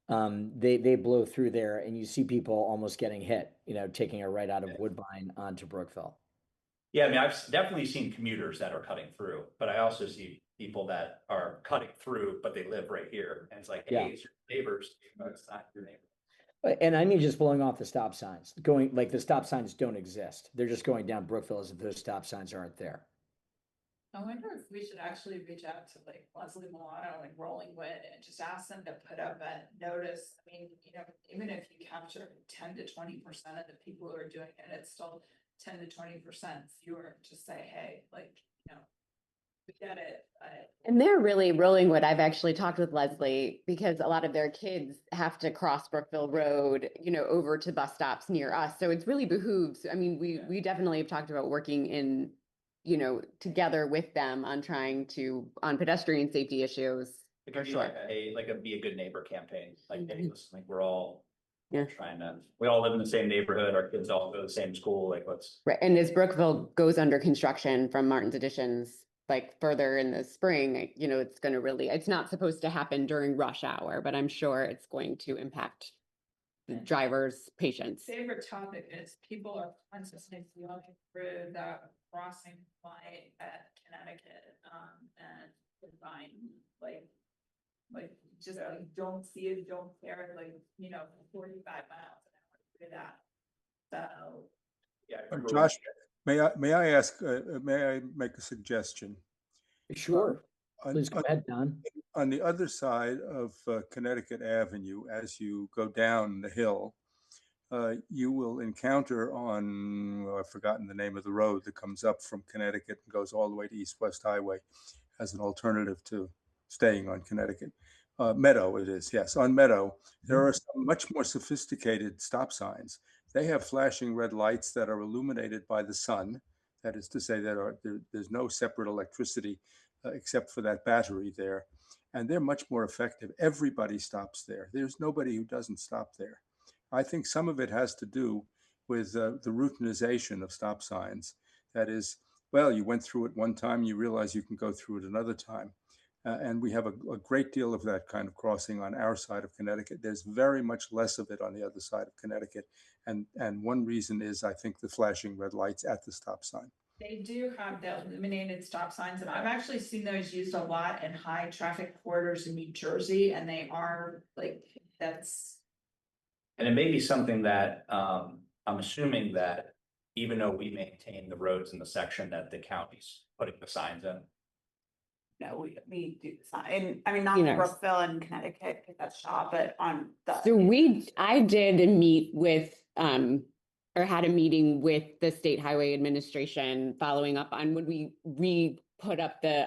They blow through there and you see people almost getting hit, taking a right out of Woodbine onto Brookville. Yeah, I mean, I've definitely seen commuters that are cutting through, but I also see people that are cutting through, but they live right here. And it's like, hey, it's your neighbors, it's not your neighbor. And I mean, just blowing off the stop signs, the stop signs don't exist. They're just going down Brookville as if those stop signs aren't there. I wonder if we should actually reach out to Leslie Milano and Rollingwood and just ask them to put up a notice. I mean, even if you capture 10 to 20% of the people who are doing it, it's still 10 to 20% fewer. Just say, hey, we get it. And they're really Rollingwood. I've actually talked with Leslie because a lot of their kids have to cross Brookville Road, over to bus stops near us. So it's really behooves. I mean, we definitely have talked about working in, together with them on on pedestrian safety issues. It could be like a be a good neighbor campaign. Hey, listen, we're all we all live in the same neighborhood. Our kids all go to the same school. Let's. Right. And as Brookville goes under construction from Martin's Additions, further in the spring, it's going to it's not supposed to happen during rush hour, but I'm sure it's going to impact the drivers' patience. Favorite topic is people are constantly walking through the crossing line at Connecticut, and Woodbine, don't see it, don't care, 45 miles an hour through that. So. Yeah. Josh, may I ask, may I make a suggestion? Sure. Please go ahead, Don. On the other side of Connecticut Avenue, as you go down the hill, you will encounter I've forgotten the name of the road that comes up from Connecticut and goes all the way to East West Highway as an alternative to staying on Connecticut. Meadow it is, yes. On Meadow, there are some much more sophisticated stop signs. They have flashing red lights that are illuminated by the sun. That is to say that there's no separate electricity except for that battery there. And they're much more effective. Everybody stops there. There's nobody who doesn't stop there. I think some of it has to do with the routinization of stop signs. That is, you went through it one time, you realize you can go through it another time. And we have a great deal of that kind of crossing on our side of Connecticut. There's very much less of it on the other side of Connecticut. And one reason is, I think, the flashing red lights at the stop sign. They do have the illuminated stop signs, and I've actually seen those used a lot in high traffic corridors in New Jersey, and they are that's. And it may be something that, I'm assuming that even though we maintain the roads in the section that the county's putting the signs in. No, we do the sign. I mean, not in Brookville and Connecticut, because that's shop, but on the. So I did meet with, or had a meeting with the State Highway Administration following up on when we put up the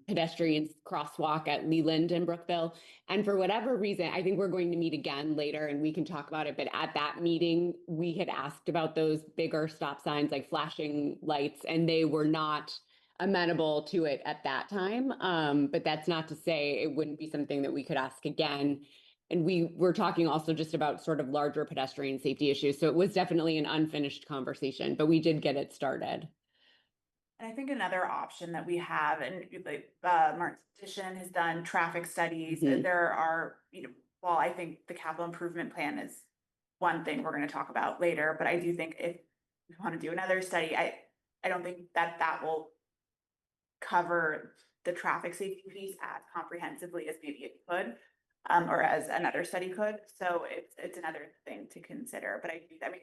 pedestrian crosswalk at Leland and Brookville. And for whatever reason, I think we're going to meet again later and we can talk about it. But at that meeting, we had asked about those bigger stop signs, like flashing lights, and they were not amenable to it at that time. But that's not to say it wouldn't be something that we could ask again. And we were talking also just about sort of larger pedestrian safety issues. So it was definitely an unfinished conversation, but we did get it started. And I think another option that we have, and like Mark's petition has done traffic studies, there are, while I think the capital improvement plan is one thing we're going to talk about later, but I do think if we want to do another study, I don't think that will cover the traffic safety piece as comprehensively as maybe it could, or as another study could. So it's another thing to consider. But I mean,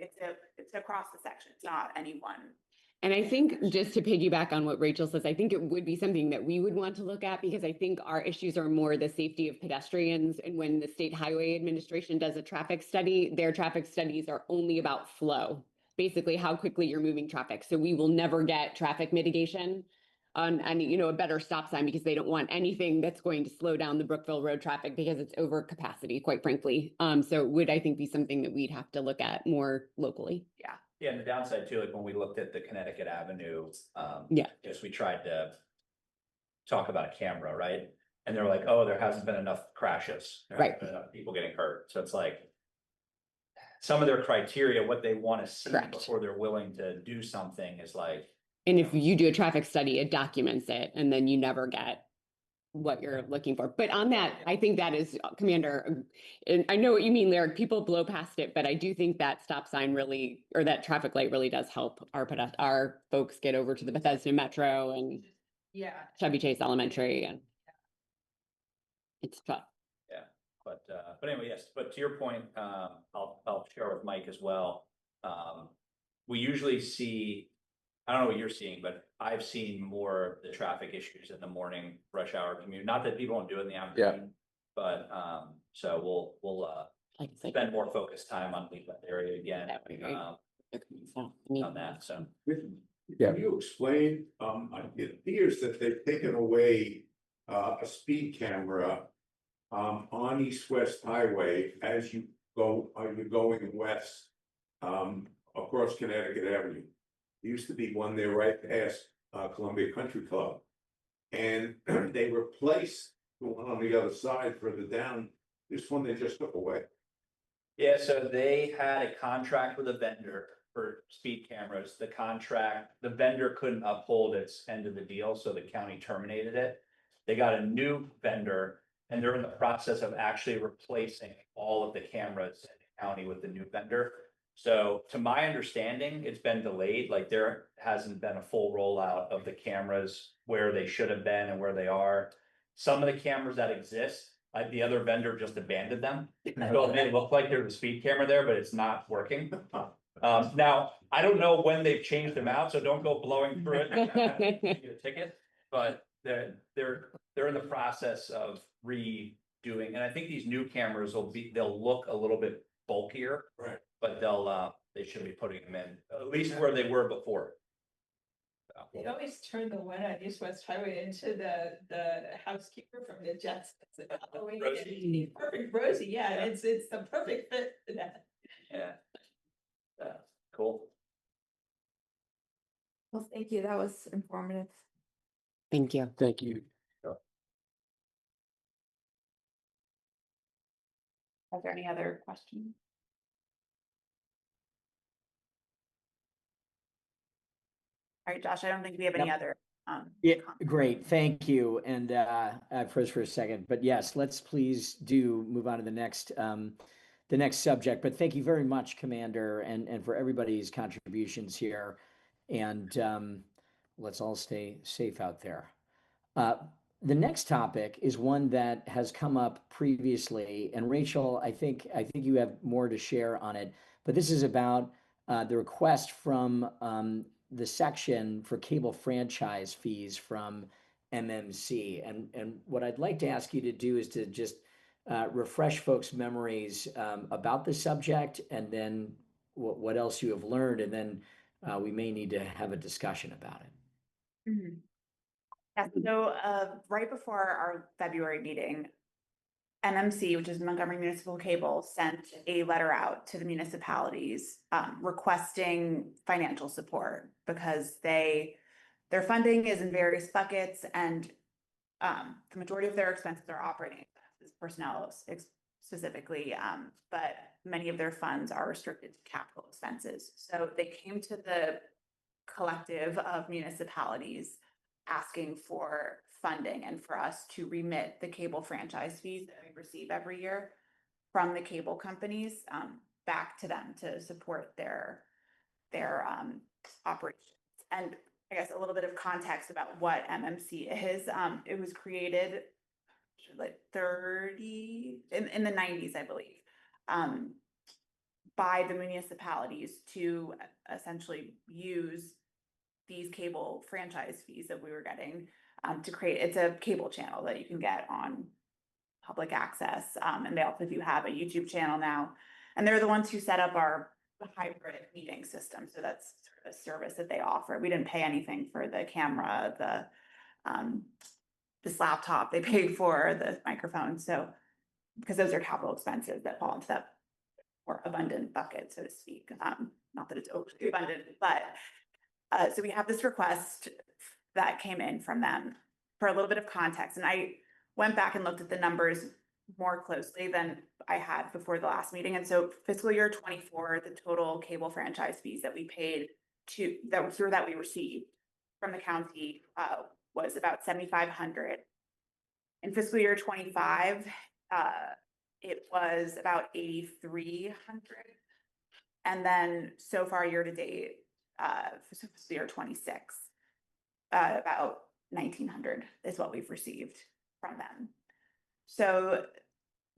it's across the section. It's not any one. And I think just to piggyback on what Rachel says, I think it would be something that we would want to look at because I think our issues are more the safety of pedestrians. And when the State Highway Administration does a traffic study, their traffic studies are only about flow, basically how quickly you're moving traffic. So we will never get traffic mitigation on any, a better stop sign because they don't want anything that's going to slow down the Brookville Road traffic because it's over capacity, quite frankly. So it would, I think, be something that we'd have to look at more locally. Yeah. Yeah, and the downside too, like when we looked at the Connecticut Avenue, just we tried to talk about a camera, right? And they're like, oh, there hasn't been enough crashes. There hasn't been enough people getting hurt. So it's like some of their criteria, what they want to see before they're willing to do something is like. And if you do a traffic study, it documents it and then you never get what you're looking for. But on that, I think that is, Commander, and I know what you mean, Lyric, people blow past it, but I do think that stop sign really, or that traffic light really does help our folks get over to the Bethesda Metro and Chevy Chase Elementary, and it's tough. Yeah, but anyway, yes, but to your point, I'll share with Mike as well. We usually see, I don't know what you're seeing, but I've seen more of the traffic issues in the morning rush hour commute. Not that people don't do it in the afternoon, but so we'll spend more focused time on that area again. On that. So can you explain? It appears that they've taken away a speed camera on East-West Highway as you're going west across Connecticut Avenue. There used to be one there right past Columbia Country Club. And they replaced the one on the other side further down. This one they just took away. Yeah, so they had a contract with a vendor for speed cameras. The vendor couldn't uphold its end of the deal, so the county terminated it. They got a new vendor and they're in the process of actually replacing all of the cameras in the county with the new vendor. So to my understanding, it's been delayed. Like there hasn't been a full rollout of the cameras where they should have been and where they are. Some of the cameras that exist, the other vendor just abandoned them. So it may look like there's a speed camera there, but it's not working. Now, I don't know when they've changed them out, so don't go blowing through it. Get a ticket, but they're in the process of redoing. And I think these new cameras they'll look a little bit bulkier. Right. But they should be putting them in, at least where they were before. They always turn the one on East-West Highway into the housekeeper from the Jets. Rosie. Perfect Rosie, yeah, it's the perfect fit for that. Yeah. Cool. Well, thank you. That was informative. Thank you. Thank you. Are there any other questions? All right, Josh, I don't think we have any other. Yeah, great. Thank you. And I froze for a second, but yes, let's please move on to the next subject. But thank you very much, Commander, and for everybody's contributions here. And let's all stay safe out there. The next topic is one that has come up previously, and Rachel, I think you have more to share on it. But this is about the request from the section for cable franchise fees from MMC. And what I'd like to ask you to do is to just refresh folks' memories about the subject, and then what else you have learned, and then we may need to have a discussion about it. Yeah, so right before our February meeting, MMC, which is Montgomery Municipal Cable, sent a letter out to the municipalities requesting financial support because their funding is in various buckets, and the majority of their expenses are operating expenses, personnel specifically, but many of their funds are restricted to capital expenses. So they came to the collective of municipalities asking for funding and for us to remit the cable franchise fees that we receive every year from the cable companies back to them to support their operations. And I guess a little bit of context about what MMC is. It was created like in the 90s, I believe, by the municipalities to essentially use these cable franchise fees that we were getting to create. It's a cable channel that you can get on public access, and they also do have a YouTube channel now. And they're the ones who set up our hybrid meeting system. So that's sort of a service that they offer. We didn't pay anything for the camera, this laptop. They paid for the microphone. So because those are capital expenses that fall into that more abundant bucket, so to speak. Not that it's overly abundant, but so we have this request that came in from them for a little bit of context. And I went back and looked at the numbers more closely than I had before the last meeting. And so fiscal year 24, the total cable franchise fees that we paid that we received from the county was about $7,500. In fiscal year 25, it was about $8,300. And then so far year to date, for fiscal year 26, about $1,900 is what we've received from them. So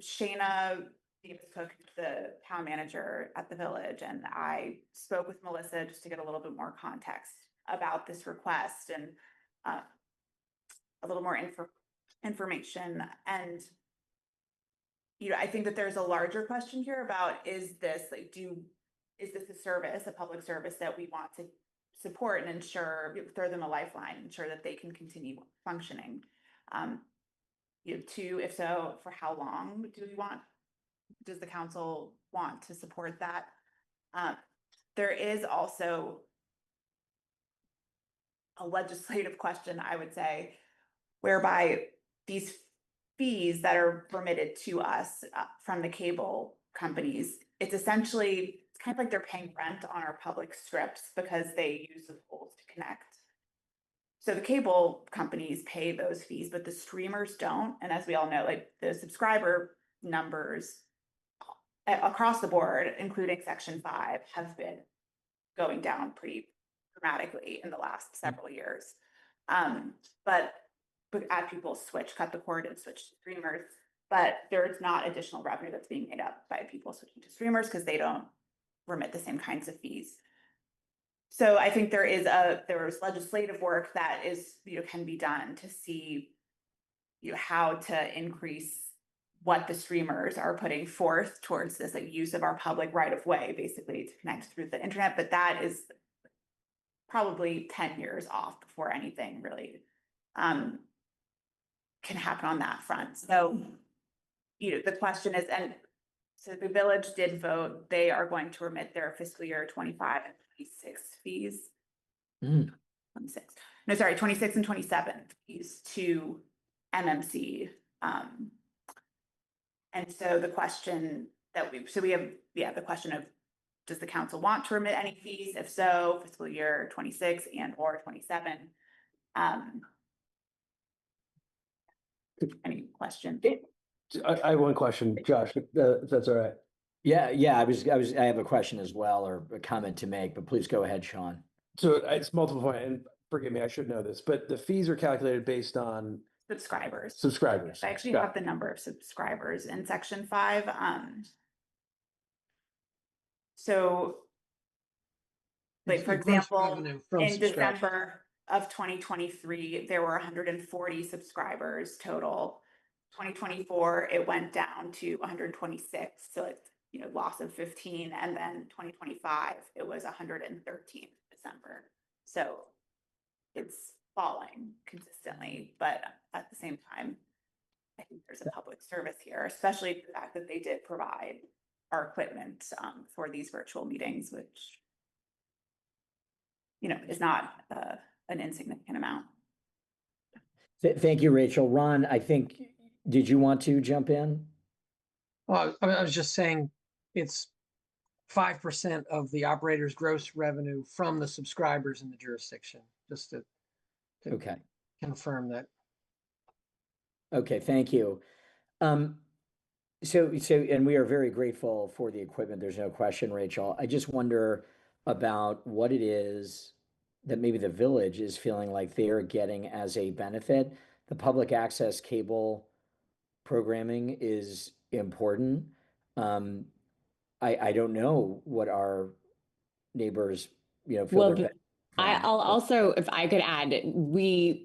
Shayna Davis-Cook, the town manager at the village, and I spoke with Melissa just to get a little bit more context about this request and a little more information. And I think that there's a larger question here about, is this a service, a public service that we want to support and ensure, throw them a lifeline, ensure that they can continue functioning? If so, for how long does the council want to support that? There is also a legislative question, I would say, whereby these fees that are remitted to us from the cable companies, it's kind of like they're paying rent on our public scripts because they use the poles to connect. So the cable companies pay those fees, but the streamers don't. And as we all know, like the subscriber numbers across the board, including Section 5, have been going down pretty dramatically in the last several years. But as people cut the cord and switch to streamers, but there's not additional revenue that's being made up by people switching to streamers because they don't remit the same kinds of fees. So I think there's legislative work that can be done to see how to increase what the streamers are putting forth towards this use of our public right of way, basically to connect through the internet. But that is probably 10 years off before anything really can happen on that front. So the question is, and so the village did vote, they are going to remit their fiscal year 25 and 26 fees. 26. No, sorry, 26 and 27 fees to MMC. And so the question we have the question of, does the council want to remit any fees? If so, fiscal year 26 and or 27. Any question? I have one question, Josh, if that's all right. Yeah, I have a question as well, or a comment to make, but please go ahead, Sean. So it's multiple point, and forgive me, I should know this, but the fees are calculated based on Subscribers. subscribers. I actually have the number of subscribers in Section 5. So, like, for example, in December of 2023, there were 140 subscribers total. 2024, it went down to 126, so it's loss of 15, and then 2025, it was 113 in December. So it's falling consistently, but at the same time, I think there's a public service here, especially the fact that they did provide our equipment for these virtual meetings, which, you know, is not an insignificant amount. Thank you, Rachel. Ron, I think, did you want to jump in? Well, I was just saying, it's 5% of the operator's gross revenue from the subscribers in the jurisdiction, just to Okay. confirm that. Okay, thank you. And we are very grateful for the equipment. There's no question, Rachel. I just wonder about what it is that maybe the village is feeling like they're getting as a benefit. The public access cable programming is important. I don't know what our neighbors, feel Well, they're benefiting from. I'll also, if I could add,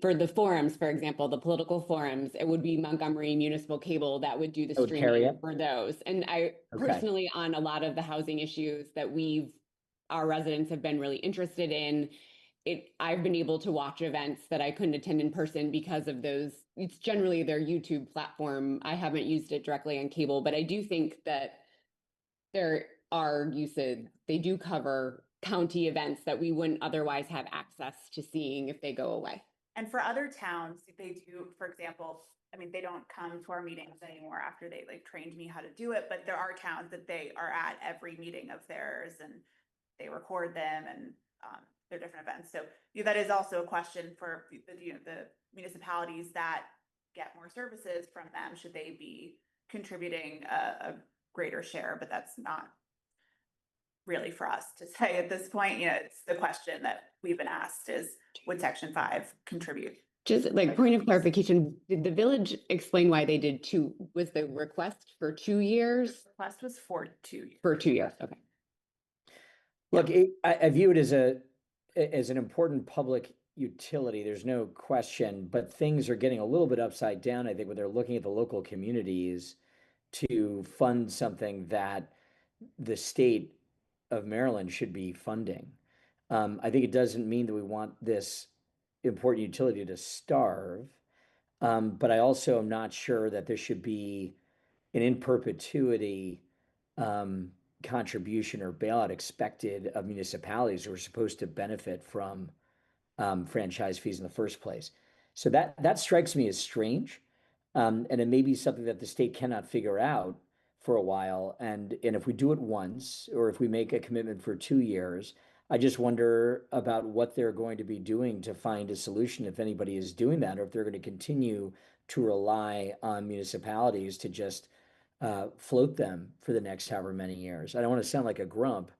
for the forums, for example, the political forums, it would be Montgomery Municipal Cable that would do the would carry streaming it? for those. And I Okay. personally, on a lot of the housing issues that our residents have been really interested in, I've been able to watch events that I couldn't attend in person because of those. It's generally their YouTube platform. I haven't used it directly on cable, but I do think that there are uses. They do cover county events that we wouldn't otherwise have access to seeing if they go away. And for other towns, they do, for example, I mean, they don't come to our meetings anymore after they like trained me how to do it, but there are towns that they are at every meeting of theirs and they record them and their different events. So that is also a question for the municipalities that get more services from them. Should they be contributing a greater share? But that's not really for us to say at this point. It's the question that we've been asked is, would Section 5 contribute? Just like point of clarification, did the village explain why they did was the request for 2 years? The request was for 2 years. For 2 years, okay. Look, I view it as an important public utility. There's no question, but things are getting a little bit upside down, I think, when they're looking at the local communities to fund something that the state of Maryland should be funding. I think it doesn't mean that we want this important utility to starve, but I also am not sure that there should be an in perpetuity contribution or bailout expected of municipalities who are supposed to benefit from franchise fees in the first place. So that strikes me as strange, and it may be something that the state cannot figure out for a while. And if we do it once, or if we make a commitment for 2 years, I just wonder about what they're going to be doing to find a solution, if anybody is doing that, or if they're going to continue to rely on municipalities to just float them for the next however many years. I don't want to sound like a grump,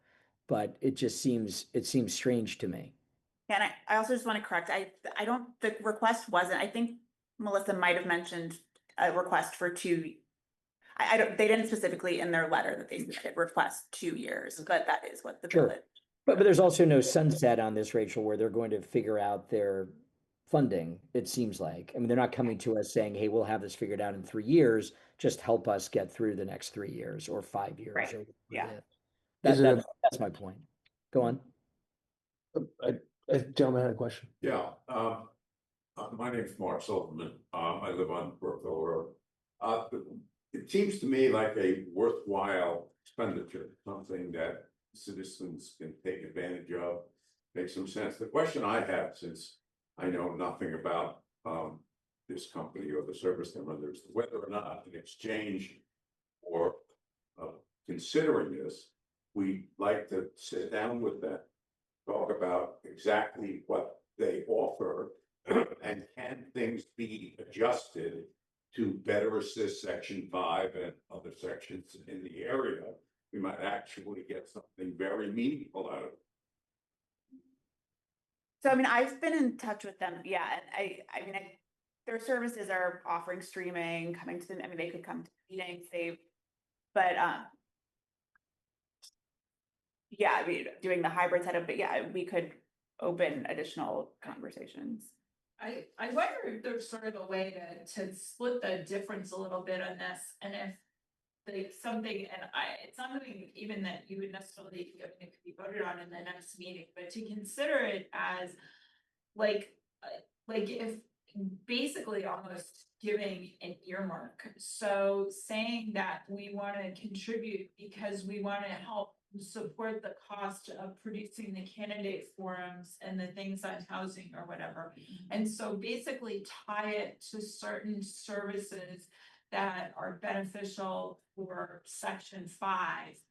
but it seems strange to me. And I also just want to correct, I don't, the request wasn't, I think Melissa might have mentioned a request for 2. They didn't specifically in their letter that they said request 2 years, but that is what the Sure. village. But there's also no sunset on this, Rachel, where they're going to figure out their funding, it seems like. I mean, they're not coming to us saying, hey, we'll have this figured out in 3 years. Just help us get through the next 3 years or 5 years. Right. Or Yeah. that's my point. Go on. Gentleman had a question. Yeah, my name's Mark Silverman. I live on Brookville Road. It seems to me like a worthwhile expenditure, something that citizens can take advantage of, makes some sense. The question I have, since I know nothing about this company or the service they're under, is whether or not in exchange for considering this, we'd like to sit down with them, talk about exactly what they offer, and can things be adjusted to better assist Section 5 and other sections in the area. We might actually get something very meaningful out of it. So, I mean, I've been in touch with them. Yeah. And I mean, their services are offering streaming, coming to them. I mean, they could come to meetings, but yeah, I mean, doing the hybrid setup, but yeah, we could open additional conversations. I wonder if there's sort of a way to split the difference a little bit on this, and if it's not something even that you would necessarily, it could be voted on in the next meeting, but to consider it as like like if basically almost giving an earmark. So saying that we want to contribute because we want to help support the cost of producing the candidate forums and the things on housing or whatever. And so basically tie it to certain services that are beneficial for section 5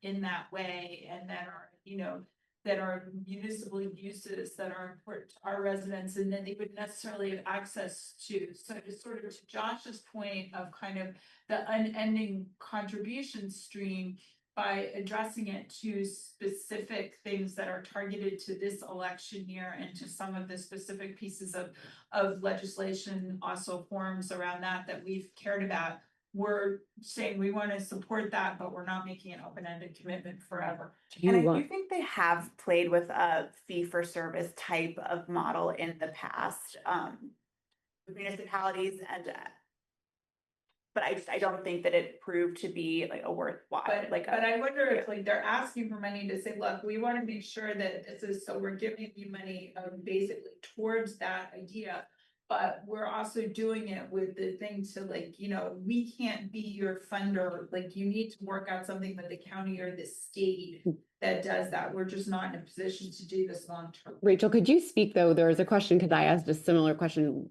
in that way, and that are, you know, that are municipal uses that are important to our residents, and then they would necessarily have access to. So to sort of to Josh's point of kind of the unending contribution stream, by addressing it to specific things that are targeted to this election year and to some of the specific pieces of legislation, also forms around that we've cared about. We're saying we want to support that, but we're not making an open-ended commitment forever. And I do think they have played with a fee-for-service type of model in the past, with municipalities, and but I don't think that it proved to be like a worthwhile, But I wonder if like they're asking for money to say, look, we want to make sure that this is, so we're giving you money basically towards that idea. But we're also doing it with the thing to like, you know, we can't be your funder, like you need to work out something with the county or the state that does that. We're just not in a position to do this long term. Rachel, could you speak though? There was a question, because I asked a similar question.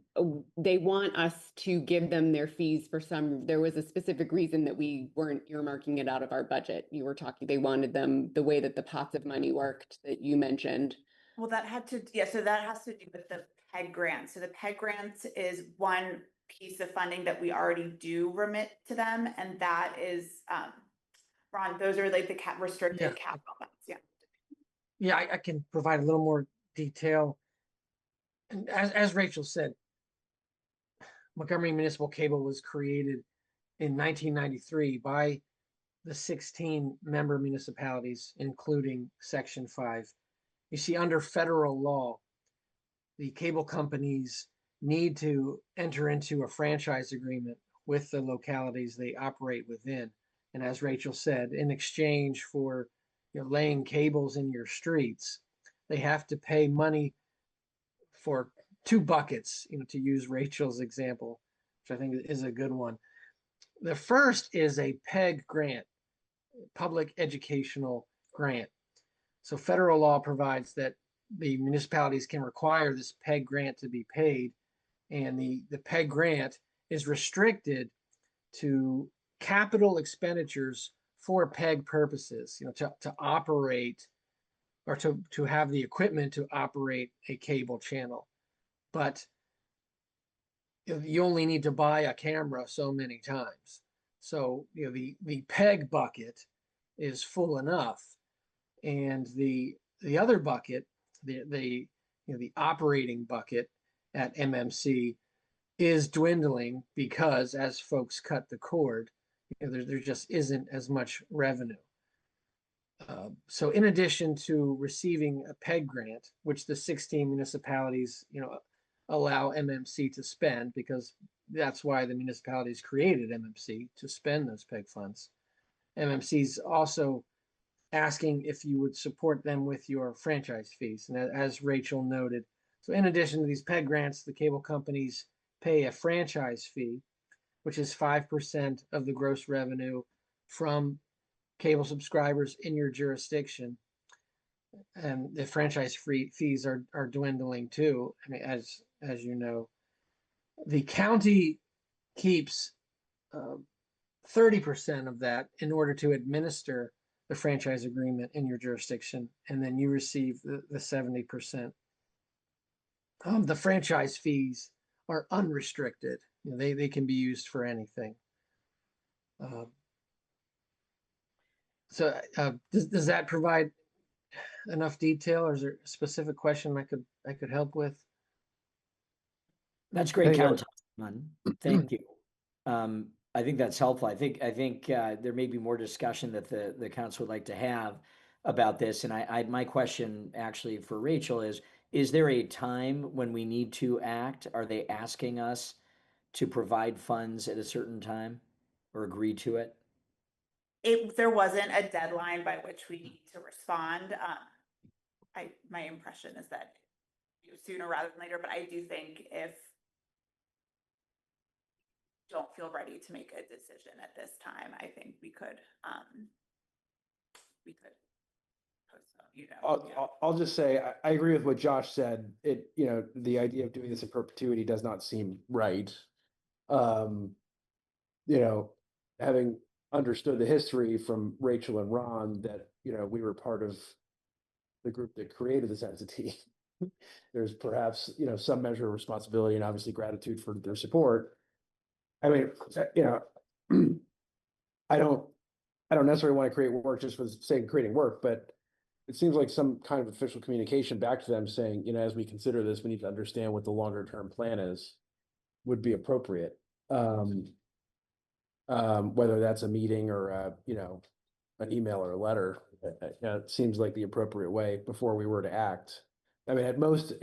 They want us to give them their fees for some, there was a specific reason that we weren't earmarking it out of our budget. You were talking, they wanted them, the way that the pots of money worked that you mentioned. well, that had to, yeah, so that has to do with the PEG grant. So the PEG grant is one piece of funding that we already do remit to them, and that is, Ron, those are like the restricted Yeah. capital funds, yeah. Yeah, I can provide a little more detail. And as Rachel said, Montgomery Municipal Cable was created in 1993 by the 16 member municipalities, including Section 5. You see, under federal law, the cable companies need to enter into a franchise agreement with the localities they operate within. And as Rachel said, in exchange for laying cables in your streets, they have to pay money for two buckets, to use Rachel's example, which I think is a good one. The first is a PEG grant, public educational grant. So federal law provides that the municipalities can require this PEG grant to be paid, and the PEG grant is restricted to capital expenditures for PEG purposes, to operate or to have the equipment to operate a cable channel. But you only need to buy a camera so many times. So the PEG bucket is full enough, and the other bucket, the operating bucket at MMC, is dwindling because as folks cut the cord, there just isn't as much revenue. So in addition to receiving a PEG grant, which the 16 municipalities, allow MMC to spend, because that's why the municipalities created MMC, to spend those PEG funds. MMC's also asking if you would support them with your franchise fees. And as Rachel noted, so in addition to these PEG grants, the cable companies pay a franchise fee, which is 5% of the gross revenue from cable subscribers in your jurisdiction. And the franchise fees are dwindling too. I mean, as you know, the county keeps 30% of that in order to administer the franchise agreement in your jurisdiction, and then you receive the 70%. The franchise fees are unrestricted. They can be used for anything. So does that provide enough detail, or is there a specific question I could help with? That's great context, man. Thank you. I think that's helpful. I think there may be more discussion that the council would like to have about this. And my question actually for Rachel is there a time when we need to act? Are they asking us to provide funds at a certain time or agree to it? There wasn't a deadline by which we need to respond. My impression is that sooner rather than later, but I do think if don't feel ready to make a decision at this time, I think we could postpone, you know. Yeah. I'll just say, I agree with what Josh said. The idea of doing this in perpetuity does not seem right. Having understood the history from Rachel and Ron that, we were part of the group that created this entity. There's perhaps, some measure of responsibility and obviously gratitude for their support. I mean, I don't necessarily want to create work just for the sake of creating work, but it seems like some kind of official communication back to them saying, as we consider this, we need to understand what the longer term plan is, would be appropriate. Whether that's a meeting or an email or a letter, it seems like the appropriate way before we were to act. I mean, at most,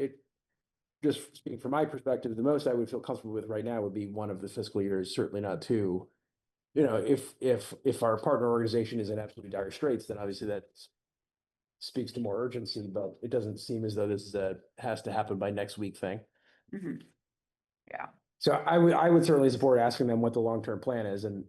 just speaking from my perspective, the most I would feel comfortable with right now would be one of the fiscal years, certainly not two. If our partner organization is in absolutely dire straits, then obviously that speaks to more urgency, but it doesn't seem as though this has to happen by next week thing. Mhm. Yeah. So I would certainly support asking them what the long-term plan is, and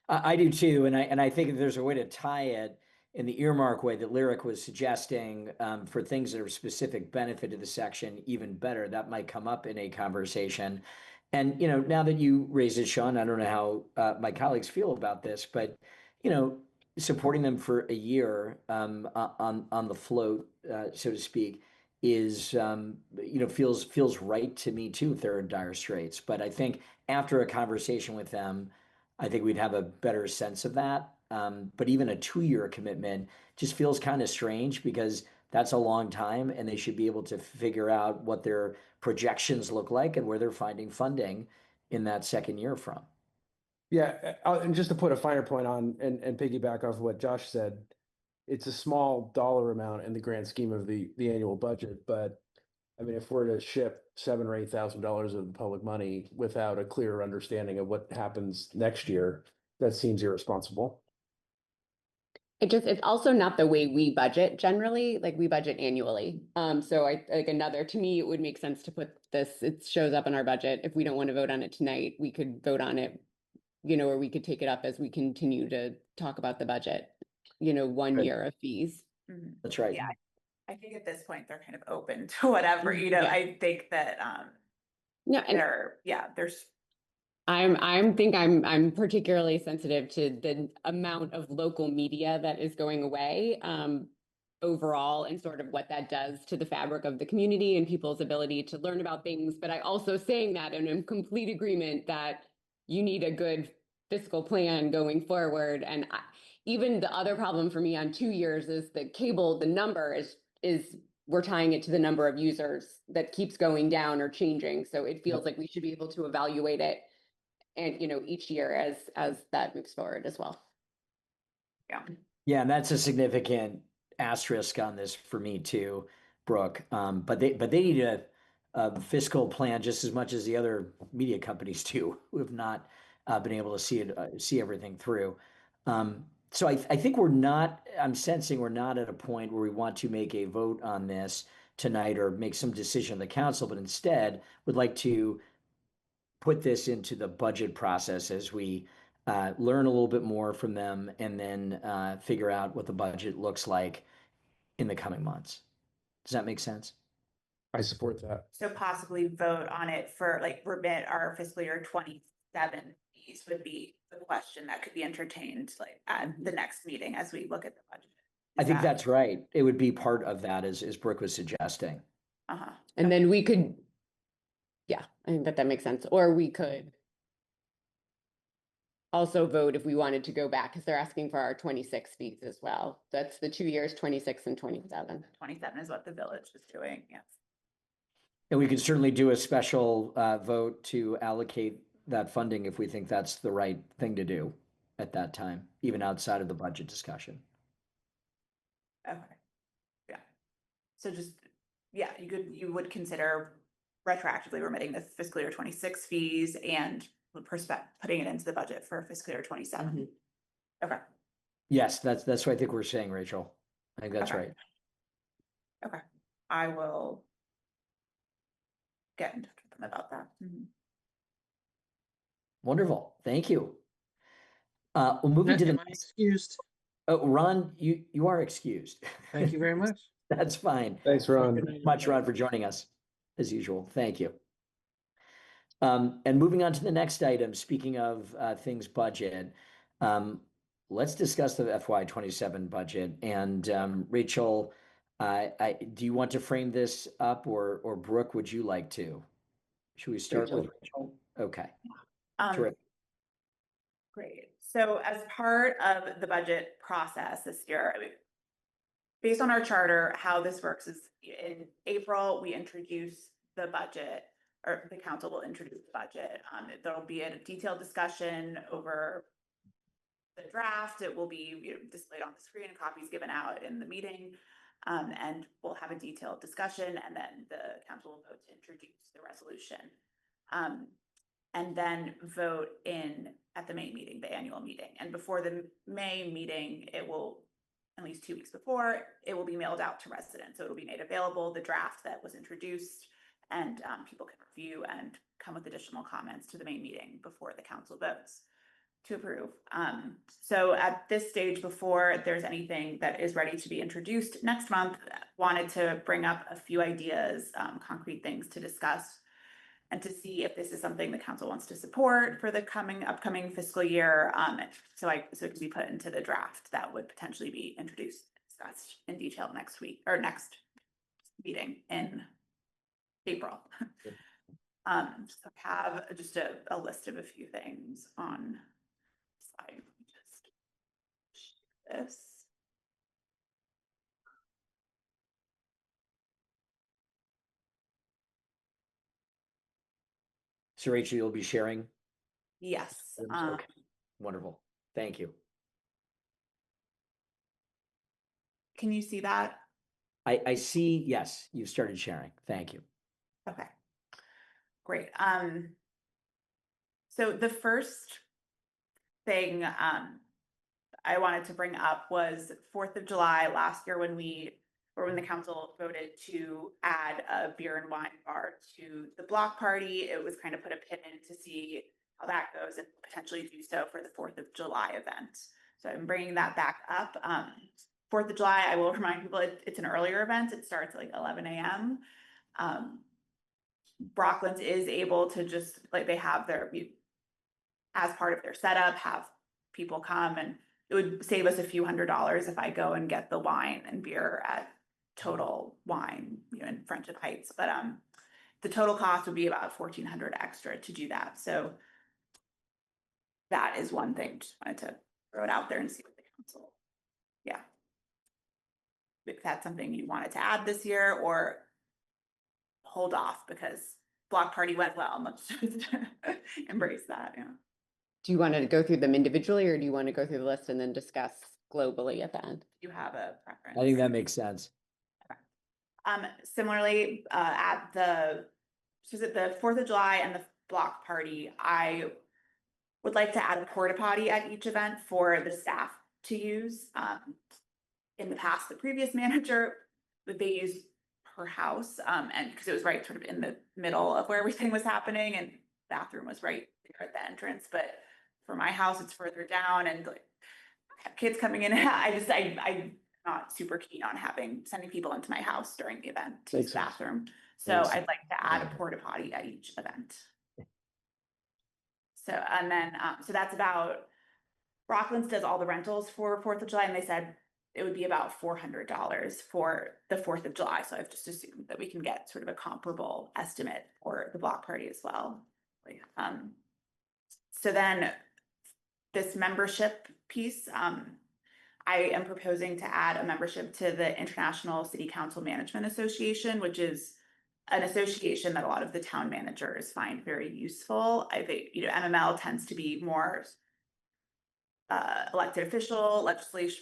I do too, and I think if there's a way to tie it in the earmark way that Lyric was suggesting, for things that are specific benefit to the section, even better, that might come up in a conversation. And now that you raised it, Sean, I don't know how my colleagues feel about this, but supporting them for a year on the float, so to speak, is feels right to me too if they're in dire straits. But I think after a conversation with them, I think we'd have a better sense of that. But even a 2-year commitment just feels kind of strange because that's a long time and they should be able to figure out what their projections look like and where they're finding funding in that second year from. Yeah, and just to put a finer point on and piggyback off what Josh said, it's a small dollar amount in the grand scheme of the annual budget, but I mean, if we're to ship $7,000 or $8,000 of public money without a clear understanding of what happens next year, that seems irresponsible. It's also not the way we budget generally, like we budget annually. So to me, it would make sense to put this, it shows up in our budget. If we don't want to vote on it tonight, we could vote on it, or we could take it up as we continue to talk about the budget, 1 Right. year of fees. That's right. Yeah, I think at this point, they're kind of open to whatever, Yeah. I think that, there's. I'm particularly sensitive to the amount of local media that is going away, overall, and sort of what that does to the fabric of the community and people's ability to learn about things. But I also saying that, and I'm in complete agreement that you need a good fiscal plan going forward. And even the other problem for me on 2 years is the cable, the number is we're tying it to the number of users that keeps going down or changing. So it feels like we should be able to evaluate it and, each year as that moves forward as well. Yeah, and that's a significant asterisk on this for me too, Brooke. But they need a fiscal plan just as much as the other media companies do, who have not been able to see everything through. So I think I'm sensing we're not at a point where we want to make a vote on this tonight or make some decision of the council, but instead would like to put this into the budget process as we learn a little bit more from them and then figure out what the budget looks like in the coming months. Does that make sense? I support that. So possibly vote on it for remit our fiscal year 27 fees would be the question that could be entertained at the next meeting as we look at the budget. I think that's right. It would be part of that as Brooke was suggesting. And then we could, I think that makes sense. Or we could also vote if we wanted to go back, because they're asking for our 26 fees as well. That's the 2 years, 26 and 27. 27 is what the village is doing, yes. And we could certainly do a special vote to allocate that funding if we think that's the right thing to do at that time, even outside of the budget discussion. Okay. Yeah. So you would consider retroactively remitting the fiscal year 26 fees and putting it into the budget for fiscal year 27. Okay. Yes, that's what I think we're saying, Rachel. I think that's Okay. right. Okay. I will get in touch with them about that. Wonderful. Thank you. Moving to the Am I next. excused? Oh, Ron, you are excused. Thank you very much. That's fine. Thanks, Ron. Thank you very much, Ron, for joining us as usual. Thank you. And moving on to the next item, speaking of things budget, let's discuss the FY27 budget. And Rachel, do you want to frame this up, or Brooke, would you like to? Should we start with Rachel? Okay. Terrific. Great. So as part of the budget process this year, based on our charter, how this works is in April, we introduce the budget, or the council will introduce the budget. There'll be a detailed discussion over the draft. It will be displayed on the screen and copies given out in the meeting. And we'll have a detailed discussion, and then the council will vote to introduce the resolution. And then vote at the May meeting, the annual meeting. And before the May meeting, it will, at least 2 weeks before, it will be mailed out to residents. So it'll be made available, the draft that was introduced, and people can review and come with additional comments to the May meeting before the council votes to approve. So at this stage, before there's anything that is ready to be introduced next month, wanted to bring up a few ideas, concrete things to discuss, and to see if this is something the council wants to support for the upcoming fiscal year. So it can be put into the draft that would potentially be introduced, discussed in detail next week, or next meeting in April. So I have just a list of a few things on slide. Just share this. So Rachel, you'll be sharing? Yes. Okay. Wonderful. Thank you. Can you see that? I see, yes, you've started sharing. Thank you. Okay, great. So the first thing I wanted to bring up was 4th of July last year when the council voted to add a beer and wine bar to the block party. It was kind of put a pin in to see how that goes and potentially do so for the 4th of July event. So I'm bringing that back up. 4th of July, I will remind people it's an earlier event. It starts at like 11 a.m. Brocklands is able to just, like, they have as part of their setup, have people come, and it would save us a few $100s if I go and get the wine and beer at Total Wine, in Friendship Heights. But the total cost would be about $1,400 extra to do that. So that is one thing. Just wanted to throw it out there and see what the council, if that's something you wanted to add this year, or hold off because block party went well. Let's just embrace that. Yeah. Do you want to go through them individually, or do you want to go through the list and then discuss globally at the end? You have a preference? I think that makes sense. Okay. Similarly, at the 4th of July and the block party, I would like to add a porta potty at each event for the staff to use. In the past, the previous manager, they used her house, and because it was right sort of in the middle of where everything was happening, and bathroom was right there at the entrance. But for my house, it's further down, and like, I have kids coming in. I'm not super keen on sending people into my house during the event to use the bathroom. So I'd like to add a porta potty at each event. So, and then, so that's about, Brocklands does all the rentals for 4th of July, and they said it would be about $400 for the 4th of July. So I've just assumed that we can get sort of a comparable estimate for the block party as well. So then this membership piece, I am proposing to add a membership to the International City Council Management Association, which is an association that a lot of the town managers find very useful. I think, MML tends to be more elected official, legislative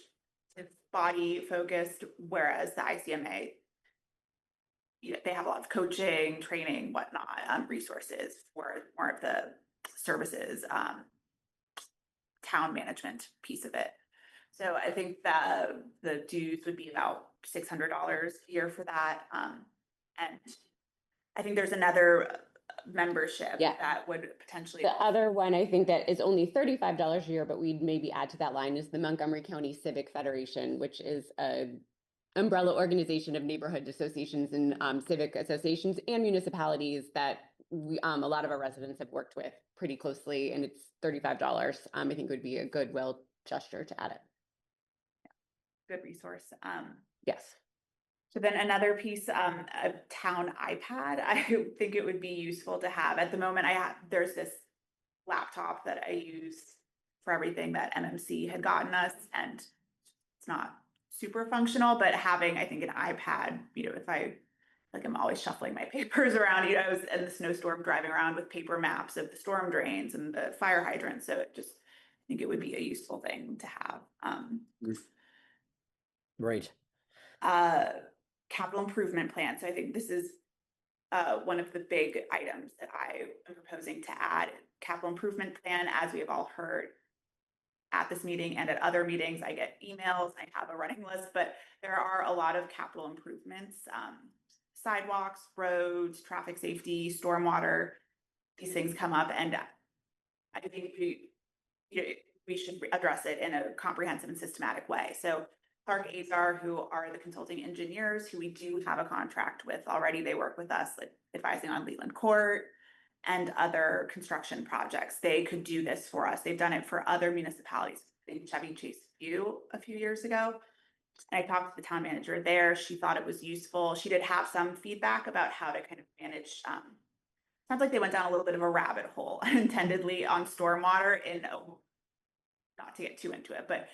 body focused, whereas the ICMA, they have a lot of coaching, training, whatnot, resources for more of the services, town management piece of it. So I think that the dues would be about $600 a year for that. And I think there's another membership Yeah. that would potentially. The other one I think that is only $35 a year, but we'd maybe add to that line is the Montgomery County Civic Federation, which is a umbrella organization of neighborhood associations and civic associations and municipalities that we a lot of our residents have worked with pretty closely, and it's $35. I think would be a goodwill gesture to add it. Good resource. Yes. So then another piece, a town iPad, I think it would be useful to have. At the moment, there's this laptop that I use for everything that MMC had gotten us, and it's not super functional, but having, I think, an iPad, if I'm always shuffling my papers around, I was in the snowstorm driving around with paper maps of the storm drains and the fire hydrants. So I think it would be a useful thing to have. Right. Capital improvement plan. So I think this is one of the big items that I am proposing to add. Capital improvement plan, as we have all heard at this meeting and at other meetings, I get emails, I have a running list, but there are a lot of capital improvements, sidewalks, roads, traffic safety, stormwater, these things come up, and I think we should address it in a comprehensive and systematic way. So Clark Azar, who are the consulting engineers, who we do have a contract with already, they work with us, like advising on Leland Court and other construction projects. They could do this for us. They've done it for other municipalities. I think Chevy Chase a few years ago. And I talked to the town manager there. She thought it was useful. She did have some feedback about how to kind of manage. Sounds like they went down a little bit of a rabbit hole unintendedly on stormwater, and not to get too into it, but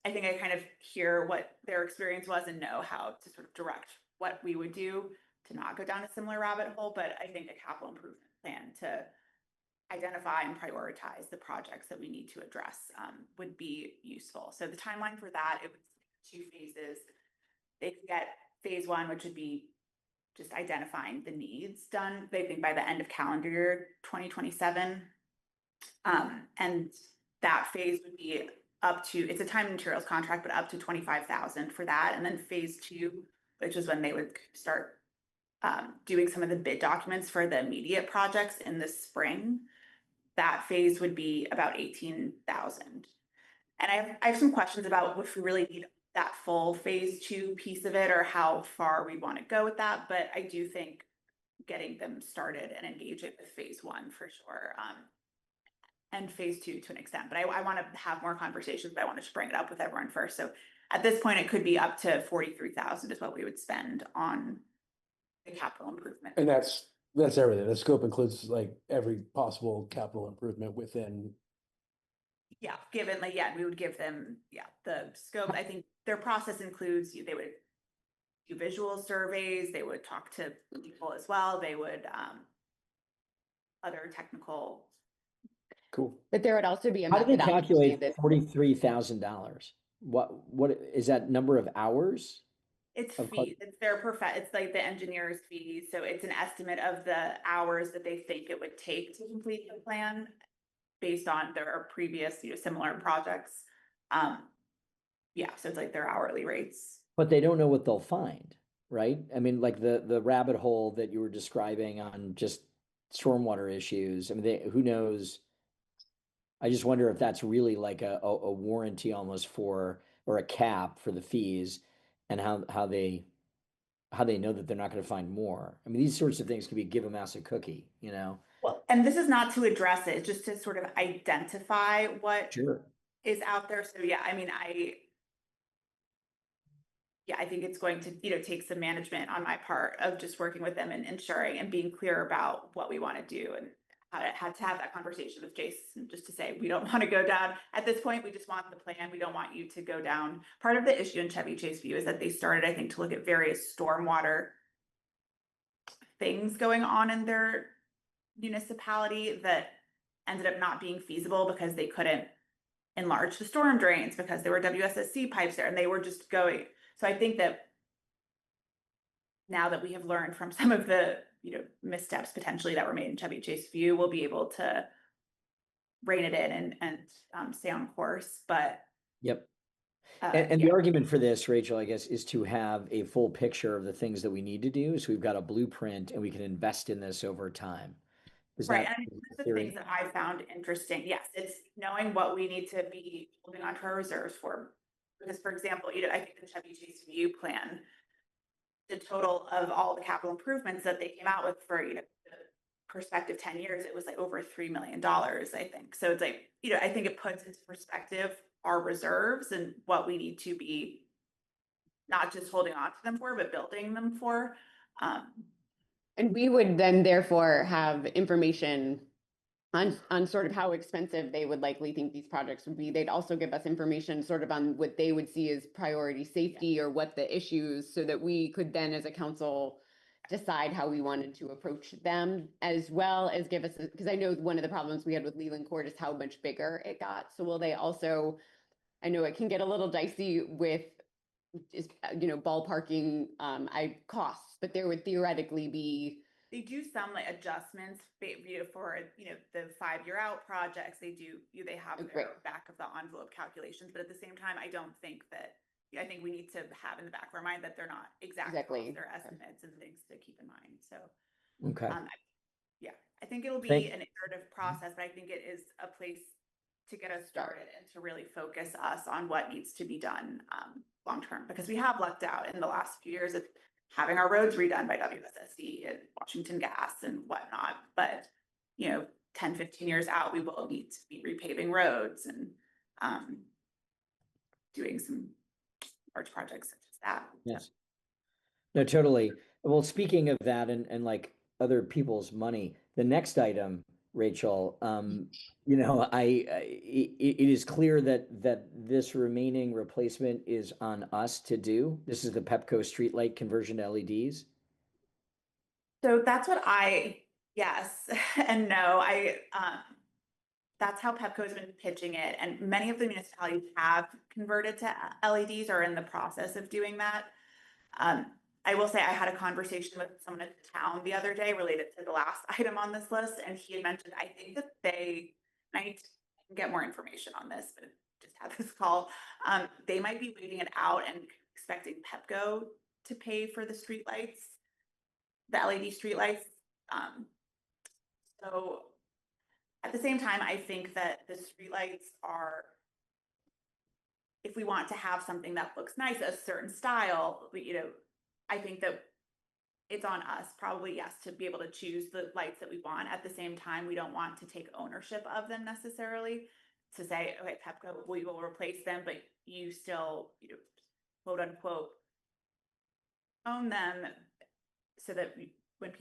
I think I kind of hear what their experience was and know how to sort of direct what we would do to not go down a similar rabbit hole. But I think a capital improvement plan to identify and prioritize the projects that we need to address would be useful. So the timeline for that, it was 2 phases. They could get phase 1, which would be just identifying the needs done, they think, by the end of calendar year 2027. And that phase would be up to, it's a time and materials contract, but up to $25,000 for that. And then phase 2, which is when they would start doing some of the bid documents for the immediate projects in the spring. That phase would be about $18,000. And I have some questions about if we really need that full phase 2 piece of it, or how far we want to go with that. But I do think getting them started and engaging with phase 1 for sure. And phase 2 to an extent, but I want to have more conversations, but I wanted to bring it up with everyone first. So at this point, it could be up to $43,000 is what we would spend on the capital improvement. And that's everything. The scope includes like every possible capital improvement within. Yeah, given like, we would give them, the scope. I think their process includes, they would do visual surveys, they would talk to people as well, they would, other technical. Cool. But there would also be a How do they methodology calculate that $43,000? What is that number of hours? It's Of fees, it's it's like the engineer's fees, so it's an estimate of the hours that they think it would take to complete the plan based on their previous, similar projects. So it's like their hourly rates. But they don't know what they'll find, right? I mean, like the rabbit hole that you were describing on just stormwater issues. I mean, who knows? I just wonder if that's really like a warranty almost or a cap for the fees, and how they know that they're not going to find more. I mean, these sorts of things could be give a mouse a cookie, Well, and this is not to address it, just to sort of identify what Sure. is out there. So I think it's going to, take some management on my part of just working with them and ensuring and being clear about what we want to do, and had to have that conversation with Jason just to say, we don't want to go down at this point. We just want the plan. We don't want you to go down. Part of the issue in Chevy Chase View is that they started, I think, to look at various stormwater things going on in their municipality that ended up not being feasible because they couldn't enlarge the storm drains because there were WSSC pipes there, and they were just going. So I think that now that we have learned from some of the missteps potentially that were made in Chevy Chase View, we'll be able to rein it in and stay on course. But Yep. And Yeah. the argument for this, Rachel, I guess, is to have a full picture of the things that we need to do. So we've got a blueprint and we can invest in this over time. Is Right, that and the one of the theory? things that I found interesting, yes, it's knowing what we need to be holding onto our reserves for. Because, for example, I think the Chevy Chase View plan, the total of all the capital improvements that they came out with for, the perspective 10 years, it was like over $3 million, I think. So it's like, I think it puts into perspective our reserves and what we need to be not just holding on to them for, but building them for. And we would then therefore have information on sort of how expensive they would likely think these projects would be. They'd also give us information sort of on what they would see as priority safety or what the issues, so that we could then as a council decide how we wanted to approach them, as well as give us, because I know one of the problems we had with Leland Court is how much bigger it got. So will they also, I know it can get a little dicey with ballparking costs, but there would theoretically be. They do some like adjustments for, the 5-year out projects. They have their back of the envelope calculations, but at the same time, I don't think that, I think we need to have in the back of our mind that they're not exactly their estimates and things to keep in mind. So, Okay. I think it'll be an iterative process, but I think it is a place to get us started and to really focus us on what needs to be done long term, because we have lucked out in the last few years of having our roads redone by WSSD and Washington Gas and whatnot. But, 10, 15 years out, we will need to be repaving roads and doing some large projects such as that. Yes. No, totally. Well, speaking of that and like other people's money, the next item, Rachel, it is clear that this remaining replacement is on us to do. This is the Pepco streetlight conversion to LEDs. So that's what yes and no. That's how Pepco has been pitching it. And many of the municipalities have converted to LEDs or are in the process of doing that. I will say I had a conversation with someone at the town the other day related to the last item on this list. And he had mentioned, I think that I need to get more information on this, but just had this call. They might be waiting it out and expecting Pepco to pay for the streetlights, the LED streetlights. So at the same time, I think that the streetlights are, if we want to have something that looks nice, a certain style, I think that it's on us probably, yes, to be able to choose the lights that we want. At the same time, we don't want to take ownership of them necessarily, to say, okay, Pepco, we will replace them, but you still, quote unquote, own them, so that when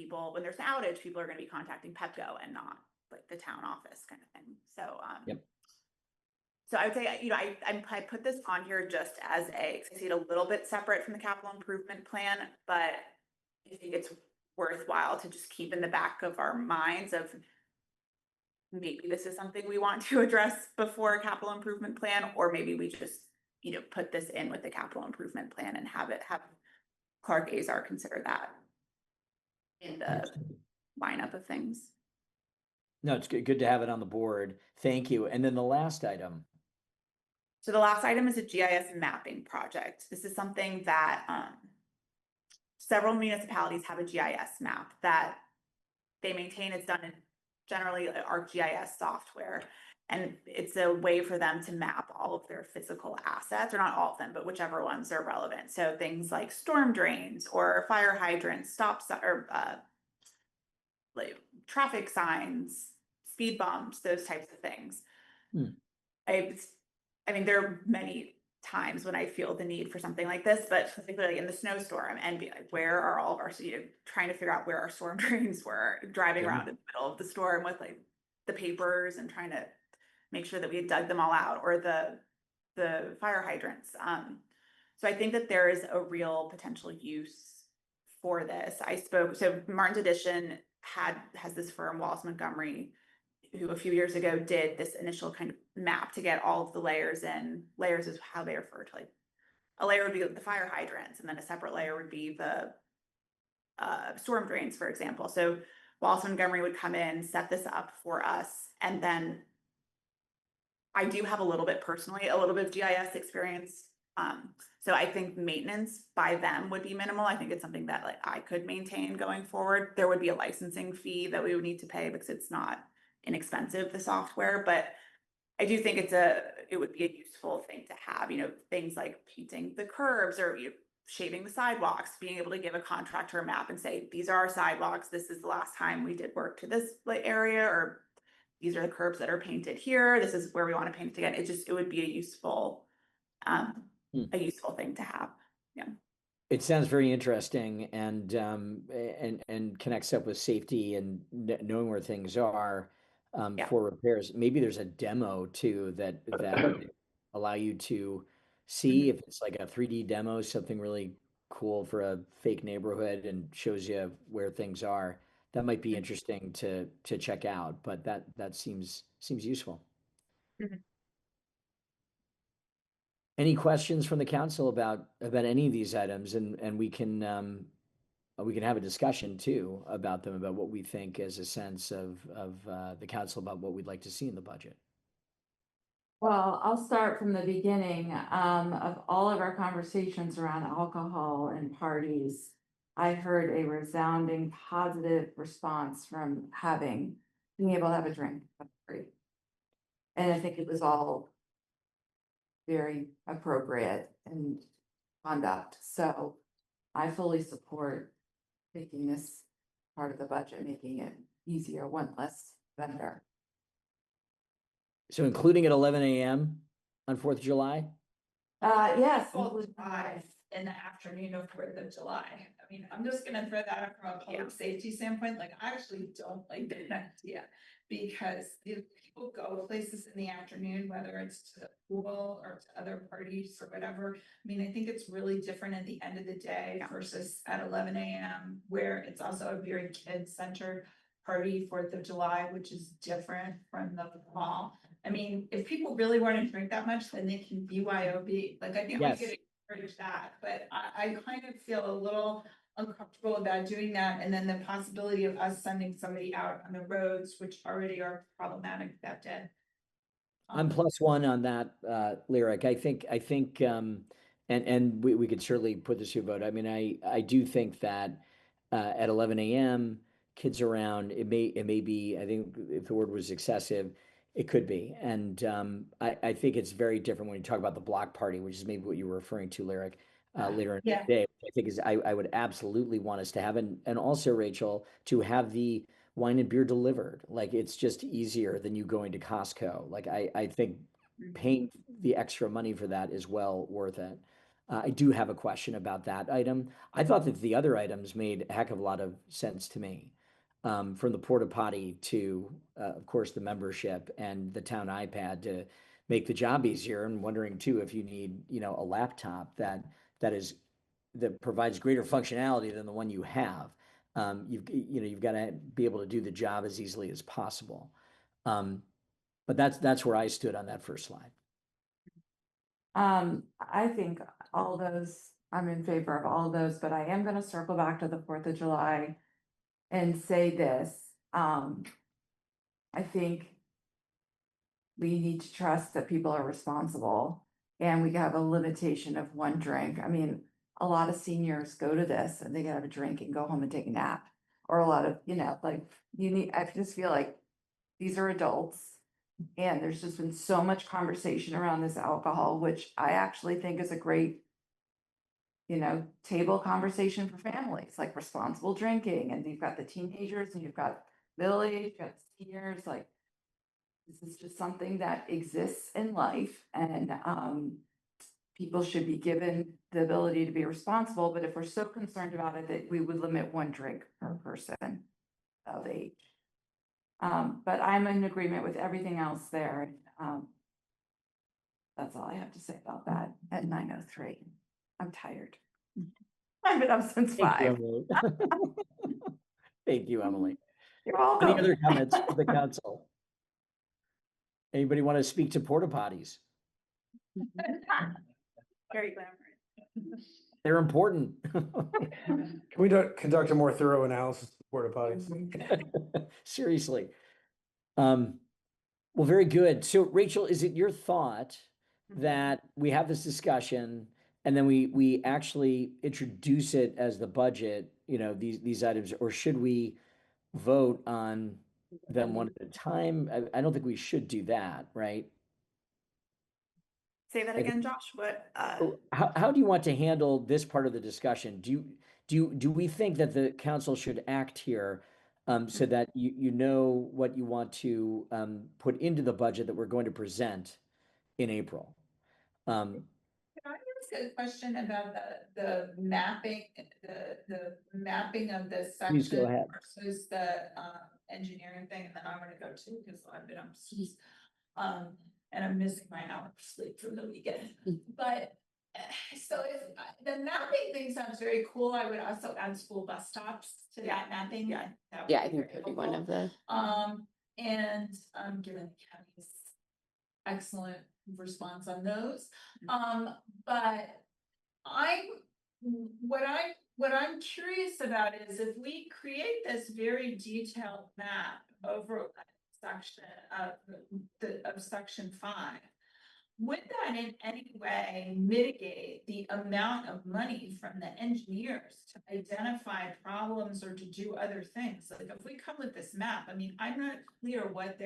there's an outage, people are going to be contacting Pepco and not like the town office kind of thing. So, So I would say, I put this on here just as I see it a little bit separate from the capital improvement plan, but I think it's worthwhile to just keep in the back of our minds of maybe this is something we want to address before a capital improvement plan, or maybe we just, put this in with the capital improvement plan and have Clark Azar consider that in the lineup of things. No, it's good to have it on the board. Thank you. And then the last item. So the last item is a GIS mapping project. This is something that several municipalities have a GIS map that they maintain. It's done in generally ArcGIS software. And it's a way for them to map all of their physical assets, or not all of them, but whichever ones are relevant. So things like storm drains or fire hydrants, like traffic signs, speed bumps, those types of things. I mean, there are many times when I feel the need for something like this, but particularly in the snowstorm, and be like, where are all of our, trying to figure out where our storm drains were, driving around in the middle of the storm with like the papers and trying to make sure that we had dug them all out, or the fire hydrants. So I think that there is a real potential use for this. So Martin's Edition has this firm, Wallace Montgomery, who a few years ago did this initial kind of map to get all of the layers in. Layers is how they refer to, like, a layer would be the fire hydrants, and then a separate layer would be the storm drains, for example. So Wallace Montgomery would come in, set this up for us, and then I do have a little bit of GIS experience So I think maintenance by them would be minimal. I think it's something that like I could maintain going forward. There would be a licensing fee that we would need to pay because it's not inexpensive, the software, but I do think it would be a useful thing to have, things like painting the curbs or shaving the sidewalks, being able to give a contractor a map and say, these are our sidewalks. This is the last time we did work to this area, or these are the curbs that are painted here. This is where we want to paint it again. It would be a useful thing to have. Yeah. It sounds very interesting and connects up with safety and knowing where things are Yeah. for repairs. Maybe there's a demo too that allow you to see if it's like a 3D demo, something really cool for a fake neighborhood and shows you where things are. That might be interesting to check out, but that seems useful. Any questions from the council about any of these items, and we can have a discussion too about them, about what we think as a sense of the council about what we'd like to see in the budget. Well, I'll start from the beginning. Of all of our conversations around alcohol and parties, I heard a resounding positive response from being able to have a drink at a party. And I think it was all very appropriate in conduct. So I fully support making this part of the budget, making it easier, one less vendor. So including at 11 a.m. on 4th of July? Yes. In the afternoon of 4th of July. I mean, I'm just gonna throw that out from a public safety standpoint. Like, I actually don't like that idea. Because if people go places in the afternoon, whether it's to the pool or to other parties or whatever. I mean, I think it's really different at the end of the day versus at 11 a.m. where it's also a very kid-centered party, 4th of July, which is different from the mall. I mean, if people really want to drink that much, then they can BYOB. Like, I think we could encourage that, but I kind of feel a little uncomfortable about doing that. And then the possibility of us sending somebody out on the roads, which already are problematic that day. I'm +1 on that, Lyric. I think, and we could certainly put this to a vote. I mean, I do think that at 11 a.m. kids around, it may be, I think if the word was excessive, it could be. And I think it's very different when you talk about the block party, which is maybe what you were referring to, Lyric, later in the day. I think I would absolutely want us to have, and also, Rachel, to have the wine and beer delivered. Like, it's just easier than you going to Costco. Like, I think paying the extra money for that is well worth it. I do have a question about that item. I thought that the other items made a heck of a lot of sense to me. From the porta potty to, of course, the membership and the town iPad to make the job easier. And wondering too if you need, a laptop that provides greater functionality than the one you have. You've got to be able to do the job as easily as possible. But that's where I stood on that first slide. I think all those, I'm in favor of all of those, but I am going to circle back to the 4th of July and say this. I think we need to trust that people are responsible, and we have a limitation of one drink. I mean, a lot of seniors go to this and they can have a drink and go home and take a nap, or a lot of, I just feel like these are adults, and there's just been so much conversation around this alcohol, which I actually think is a great, table conversation for families, like responsible drinking. And you've got the teenagers and you've got middle-aged, you've got seniors. Like, this is just something that exists in life, and people should be given the ability to be responsible. But if we're so concerned about it, that we would limit one drink per person of age. But I'm in agreement with everything else there. That's all I have to say about that at 9:03. I'm tired. I've been up since 5. Thank you, Emily. You're welcome. Any other comments for the council? Anybody want to speak to porta potties? Very glamorous. They're important. Can we conduct a more thorough analysis of porta potties? Seriously. Well, very good. So, Rachel, is it your thought that we have this discussion and then we actually introduce it as the budget, you know, these items, or should we vote on them one at a time? I don't think we should do that, right? Say that Like- again, Josh, what, How do you want to handle this part of the discussion? Do we think that the council should act here so that you know what you want to put into the budget that we're going to present in April? Can I ask a question about the mapping, the mapping of this Please go section ahead. versus the engineering thing, and then I'm gonna go too, because I've been obsessed. And I'm missing my hour of sleep from the weekend, but so if the mapping thing sounds very cool, I would also add school bus stops to that mapping. Yeah. That would Yeah, I be think very that'd be one of helpful. the. And given the county's excellent response on those. But what I'm curious about is if we create this very detailed map over section of section 5, would that in any way mitigate the amount of money from the engineers to identify problems or to do other things? Like if we come with this map, I mean, I'm not clear what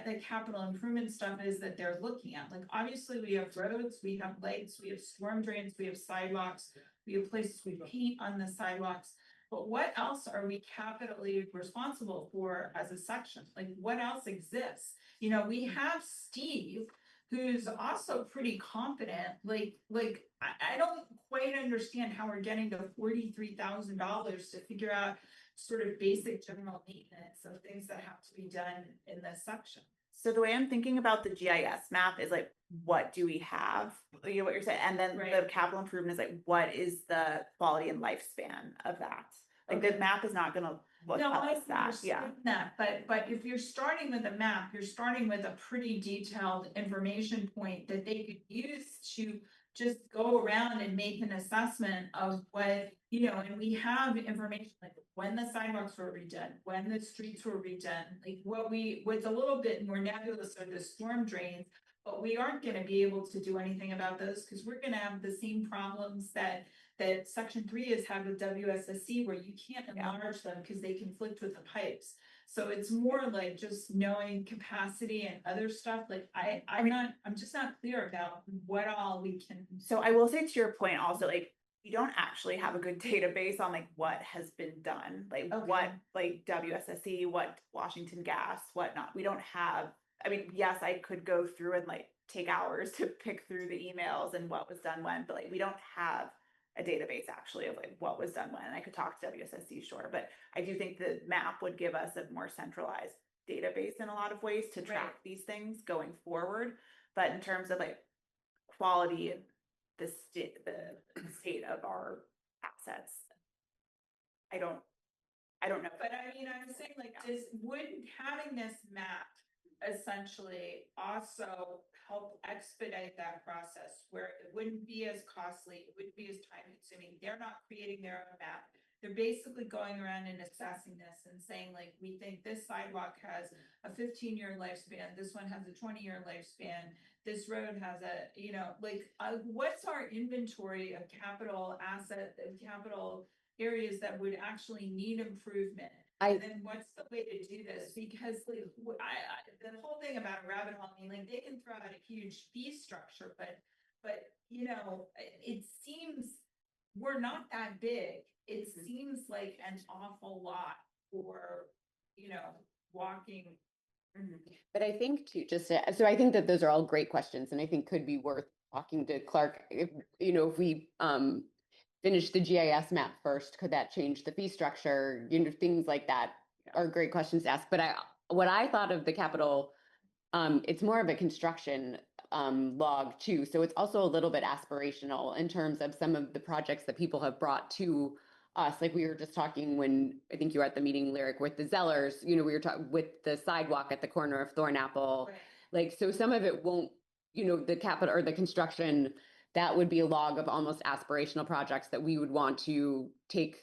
the capital improvement stuff is that they're looking at. Like, obviously we have roads, we have lakes, we have storm drains, we have sidewalks, we have places we paint on the sidewalks. But what else are we capitally responsible for as a section? Like, what else exists? You know, we have Steve, who's also pretty confident, I don't quite understand how we're getting to $43,000 to figure out sort of basic general maintenance of things that have to be done in this section. so the way I'm thinking about the GIS map is like, what do we have? You know what you're saying, and then the Right. capital improvement is like, what is the quality and lifespan of that? Like the map is not gonna look No, I at that, yeah. understand that, but if you're starting with a map, you're starting with a pretty detailed information point that they could use to just go around and make an assessment of what, you know, and we have information like when the sidewalks were redone, when the streets were redone, like what's a little bit more nebulous are the storm drains, but we aren't gonna be able to do anything about those because we're gonna have the same problems that section 3 has had with WSSC, where you can't enlarge them because they conflict with the pipes. So it's more like just knowing capacity and other stuff. Like I'm just not clear about what all we can. So I will say to your point also, like, we don't actually have a good database on like what has been done, like Okay. what, like WSSC, what Washington Gas, whatnot. We don't have, I mean, yes, I could go through and like take hours to pick through the emails and what was done when, but like, we don't have a database actually of like what was done when. I could talk to WSSC, sure, but I do think the map would give us a more centralized database in a lot of ways to track Right. these things going forward. But in terms of like quality and the state of our assets, I don't know. But I mean, I'm saying like, would having this map essentially also help expedite that process where it wouldn't be as costly, it wouldn't be as time consuming? They're not creating their own map. They're basically going around and assessing this and saying like, we think this sidewalk has a 15-year lifespan. This one has a 20-year lifespan. This road has a, you know, like, what's our inventory of capital asset and capital areas that would actually need improvement? And then what's the way to do this? Because like, the whole thing about a rabbit hole, I mean, like, they can throw out a huge fee structure, but you know, it seems we're not that big. It seems like an awful lot for, you know, walking. But I think too, so I think that those are all great questions and I think could be worth talking to Clark. If, you know, if we finish the GIS map first, could that change the fee structure? You know, things like that are great questions to ask. But what I thought of the capital, it's more of a construction log too. So it's also a little bit aspirational in terms of some of the projects that people have brought to us. Like we were just talking when I think you were at the meeting, Lyric, with the Zellers, you know, we were talking with the sidewalk at the corner of Thornapple. Right. Like, so some of it won't, you know, the capital or the construction, that would be a log of almost aspirational projects that we would want to take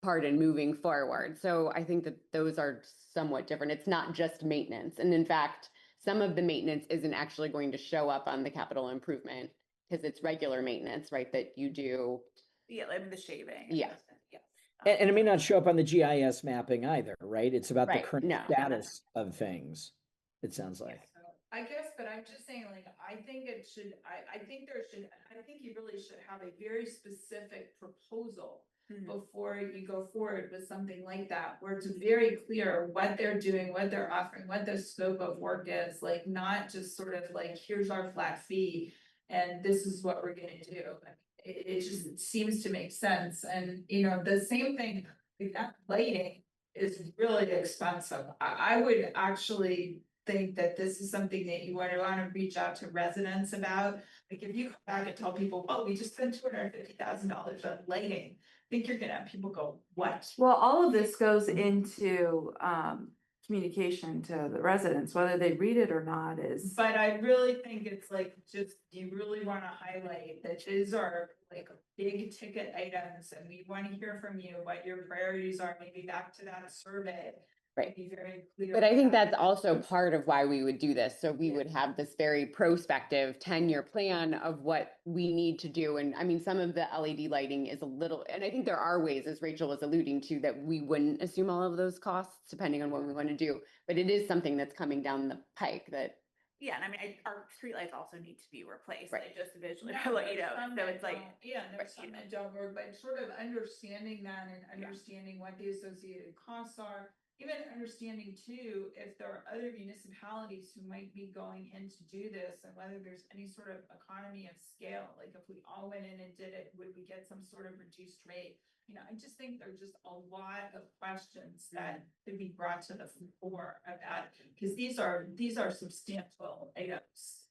part in moving forward. So I think that those are somewhat different. It's not just maintenance. And in fact, some of the maintenance isn't actually going to show up on the capital improvement because it's regular maintenance, right, that you do. Yeah, I mean, the shaving. Yeah. And it may not show up on the GIS mapping either, right? It's about the Right, current no. status of things, it sounds like. I guess, but I'm just saying, like, I think it should, I think you really should have a very specific proposal before you go forward with something like that, where it's very clear what they're doing, what they're offering, what the scope of work is, like, not just sort of like, here's our flat fee and this is what we're gonna do. It just seems to make sense. And, you know, the same thing, like, that lighting is really expensive. I would actually think that this is something that you want to reach out to residents about. Like, if you come back and tell people, oh, we just spent $250,000 on lighting, I think you're gonna have people go, what? Well, all of this goes into communication to the residents, whether they read it or not is. But I really think it's like, just, you really wanna highlight that these are like big ticket items, and we wanna hear from you what your priorities are, maybe back to that survey. Right. Be very clear. But I think about that's also part of why we would do this. So we would have this very prospective 10-year plan of what we need to do. And I mean, some of the LED lighting is a little, and I think there are ways, as Rachel was alluding to, that we wouldn't assume all of those costs depending on what we want to do. But it is something that's coming down the pike that. Yeah, and I mean, our streetlights also need to be replaced, Right. like, just visually, Yeah, you know, there's some so that it's like. don't- Yeah, there's some that don't work, but sort of understanding that and understanding what the associated costs are. Even understanding too, if there are other municipalities who might be going in to do this, and whether there's any sort of economy of scale, like if we all went in and did it, would we get some sort of reduced rate? You know, I just think there's just a lot of questions that could be brought to the fore about, because these are substantial items.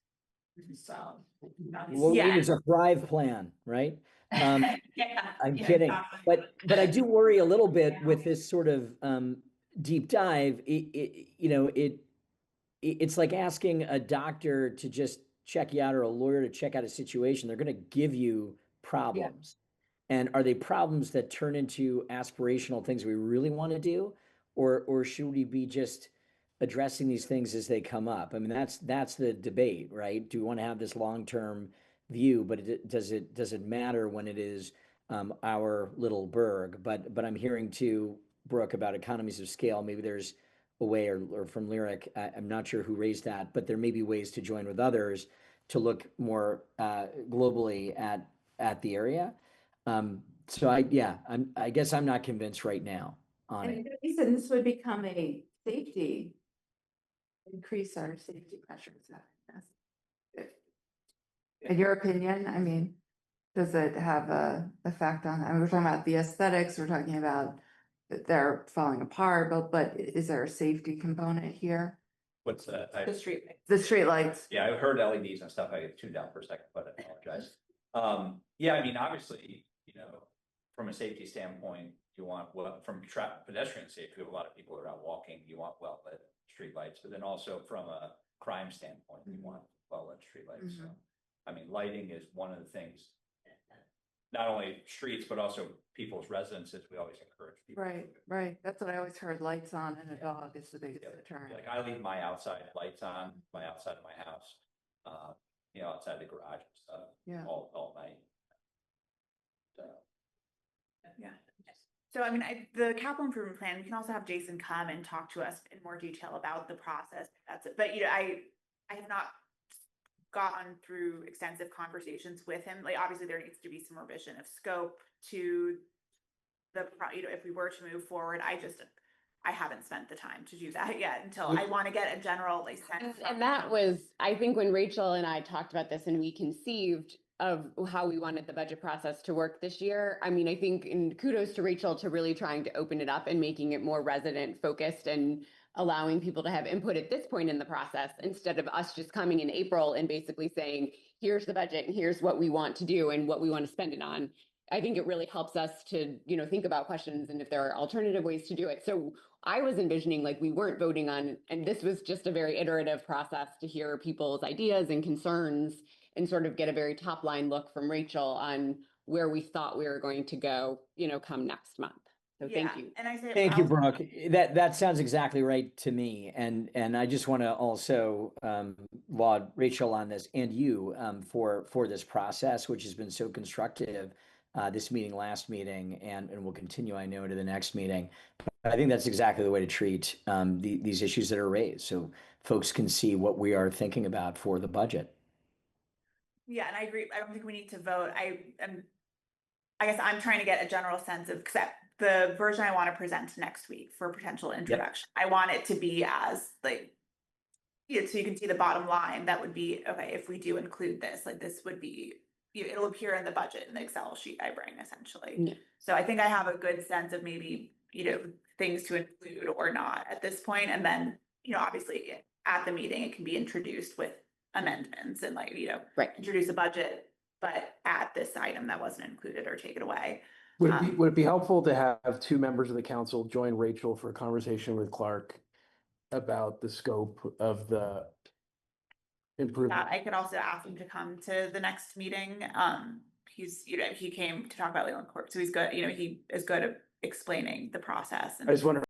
So. What we need is a Thrive plan, right? I'm kidding, exactly. but I do worry a little bit with this sort of deep dive. It's like asking a doctor to just check you out or a lawyer to check out a situation. They're going to give you problems. And are they problems that turn into aspirational things we really want to do? Or should we be just addressing these things as they come up? I mean, that's the debate, right? Do we want to have this long-term view, but does it matter when it is our little burg? But I'm hearing too, Brooke, about economies of scale. Maybe there's a way, or from Lyric, I'm not sure who raised that, but there may be ways to join with others to look more globally at the area. So I guess I'm not convinced right now on it. And he said this would become a safety, increase our safety pressures. In your opinion, I mean, does it have a effect on, I mean, we're talking about the aesthetics, we're talking about that they're falling apart, but is there a safety component here? What's that? The street. The streetlights. Yeah, I heard LEDs and stuff. I get tuned down for a second, but I apologize. Yeah, I mean, obviously, you know, from a safety standpoint, you want, well, from pedestrian safety, a lot of people are out walking, you want well-lit streetlights, but then also from a crime standpoint, you want well-lit streetlights. So, I mean, lighting is one of the things, not only streets, but also people's residences. We always encourage people. Right. That's what I always heard, lights on and a dog is the biggest deterrent. Like, I leave my outside lights on, my outside of my house, you know, outside the garage and stuff. Yeah. All night. So. Yeah. So I mean, the capital improvement plan, we can also have Jason come and talk to us in more detail about the process. That's it. But you know, I have not gotten through extensive conversations with him. Like, obviously there needs to be some revision of scope to the, you know, if we were to move forward. I haven't spent the time to do that yet until I want to get a general like sense. And that was, I think, when Rachel and I talked about this and we conceived of how we wanted the budget process to work this year. I mean, I think, and kudos to Rachel to really trying to open it up and making it more resident focused and allowing people to have input at this point in the process, instead of us just coming in April and basically saying, here's the budget and here's what we want to do and what we want to spend it on. I think it really helps us to, you know, think about questions and if there are alternative ways to do it. So I was envisioning, like, we weren't voting on, and this was just a very iterative process to hear people's ideas and concerns and sort of get a very top line look from Rachel on where we thought we were going to go, you know, come next month. So Yeah, thank you. and I say. Thank you, I'll- Brooke. That sounds exactly right to me. And I just want to also laud Rachel on this and you for this process, which has been so constructive this meeting, last meeting, and will continue, I know, to the next meeting. But I think that's exactly the way to treat these issues that are raised, so folks can see what we are thinking about for the budget. Yeah, and I agree. I don't think we need to vote. I guess I'm trying to get a general sense of, because the version I want to present next week for potential introduction, I want it to be as like, yeah, so you can see the bottom line. That would be, okay, if we do include this, like this would be, it'll appear in the budget in the Excel sheet I bring essentially. Yeah. So I think I have a good sense of maybe, things to include or not at this point. And then, obviously at the meeting, it can be introduced with amendments and like, Right. introduce a budget, but add this item that wasn't included or take it away. Would it be helpful to have two members of the council join Rachel for a conversation with Clark about the scope of the improvement? I could also ask him to come to the next meeting. He's, he came to talk about Leland Court, so he's good, he is good at explaining the process. I just wonder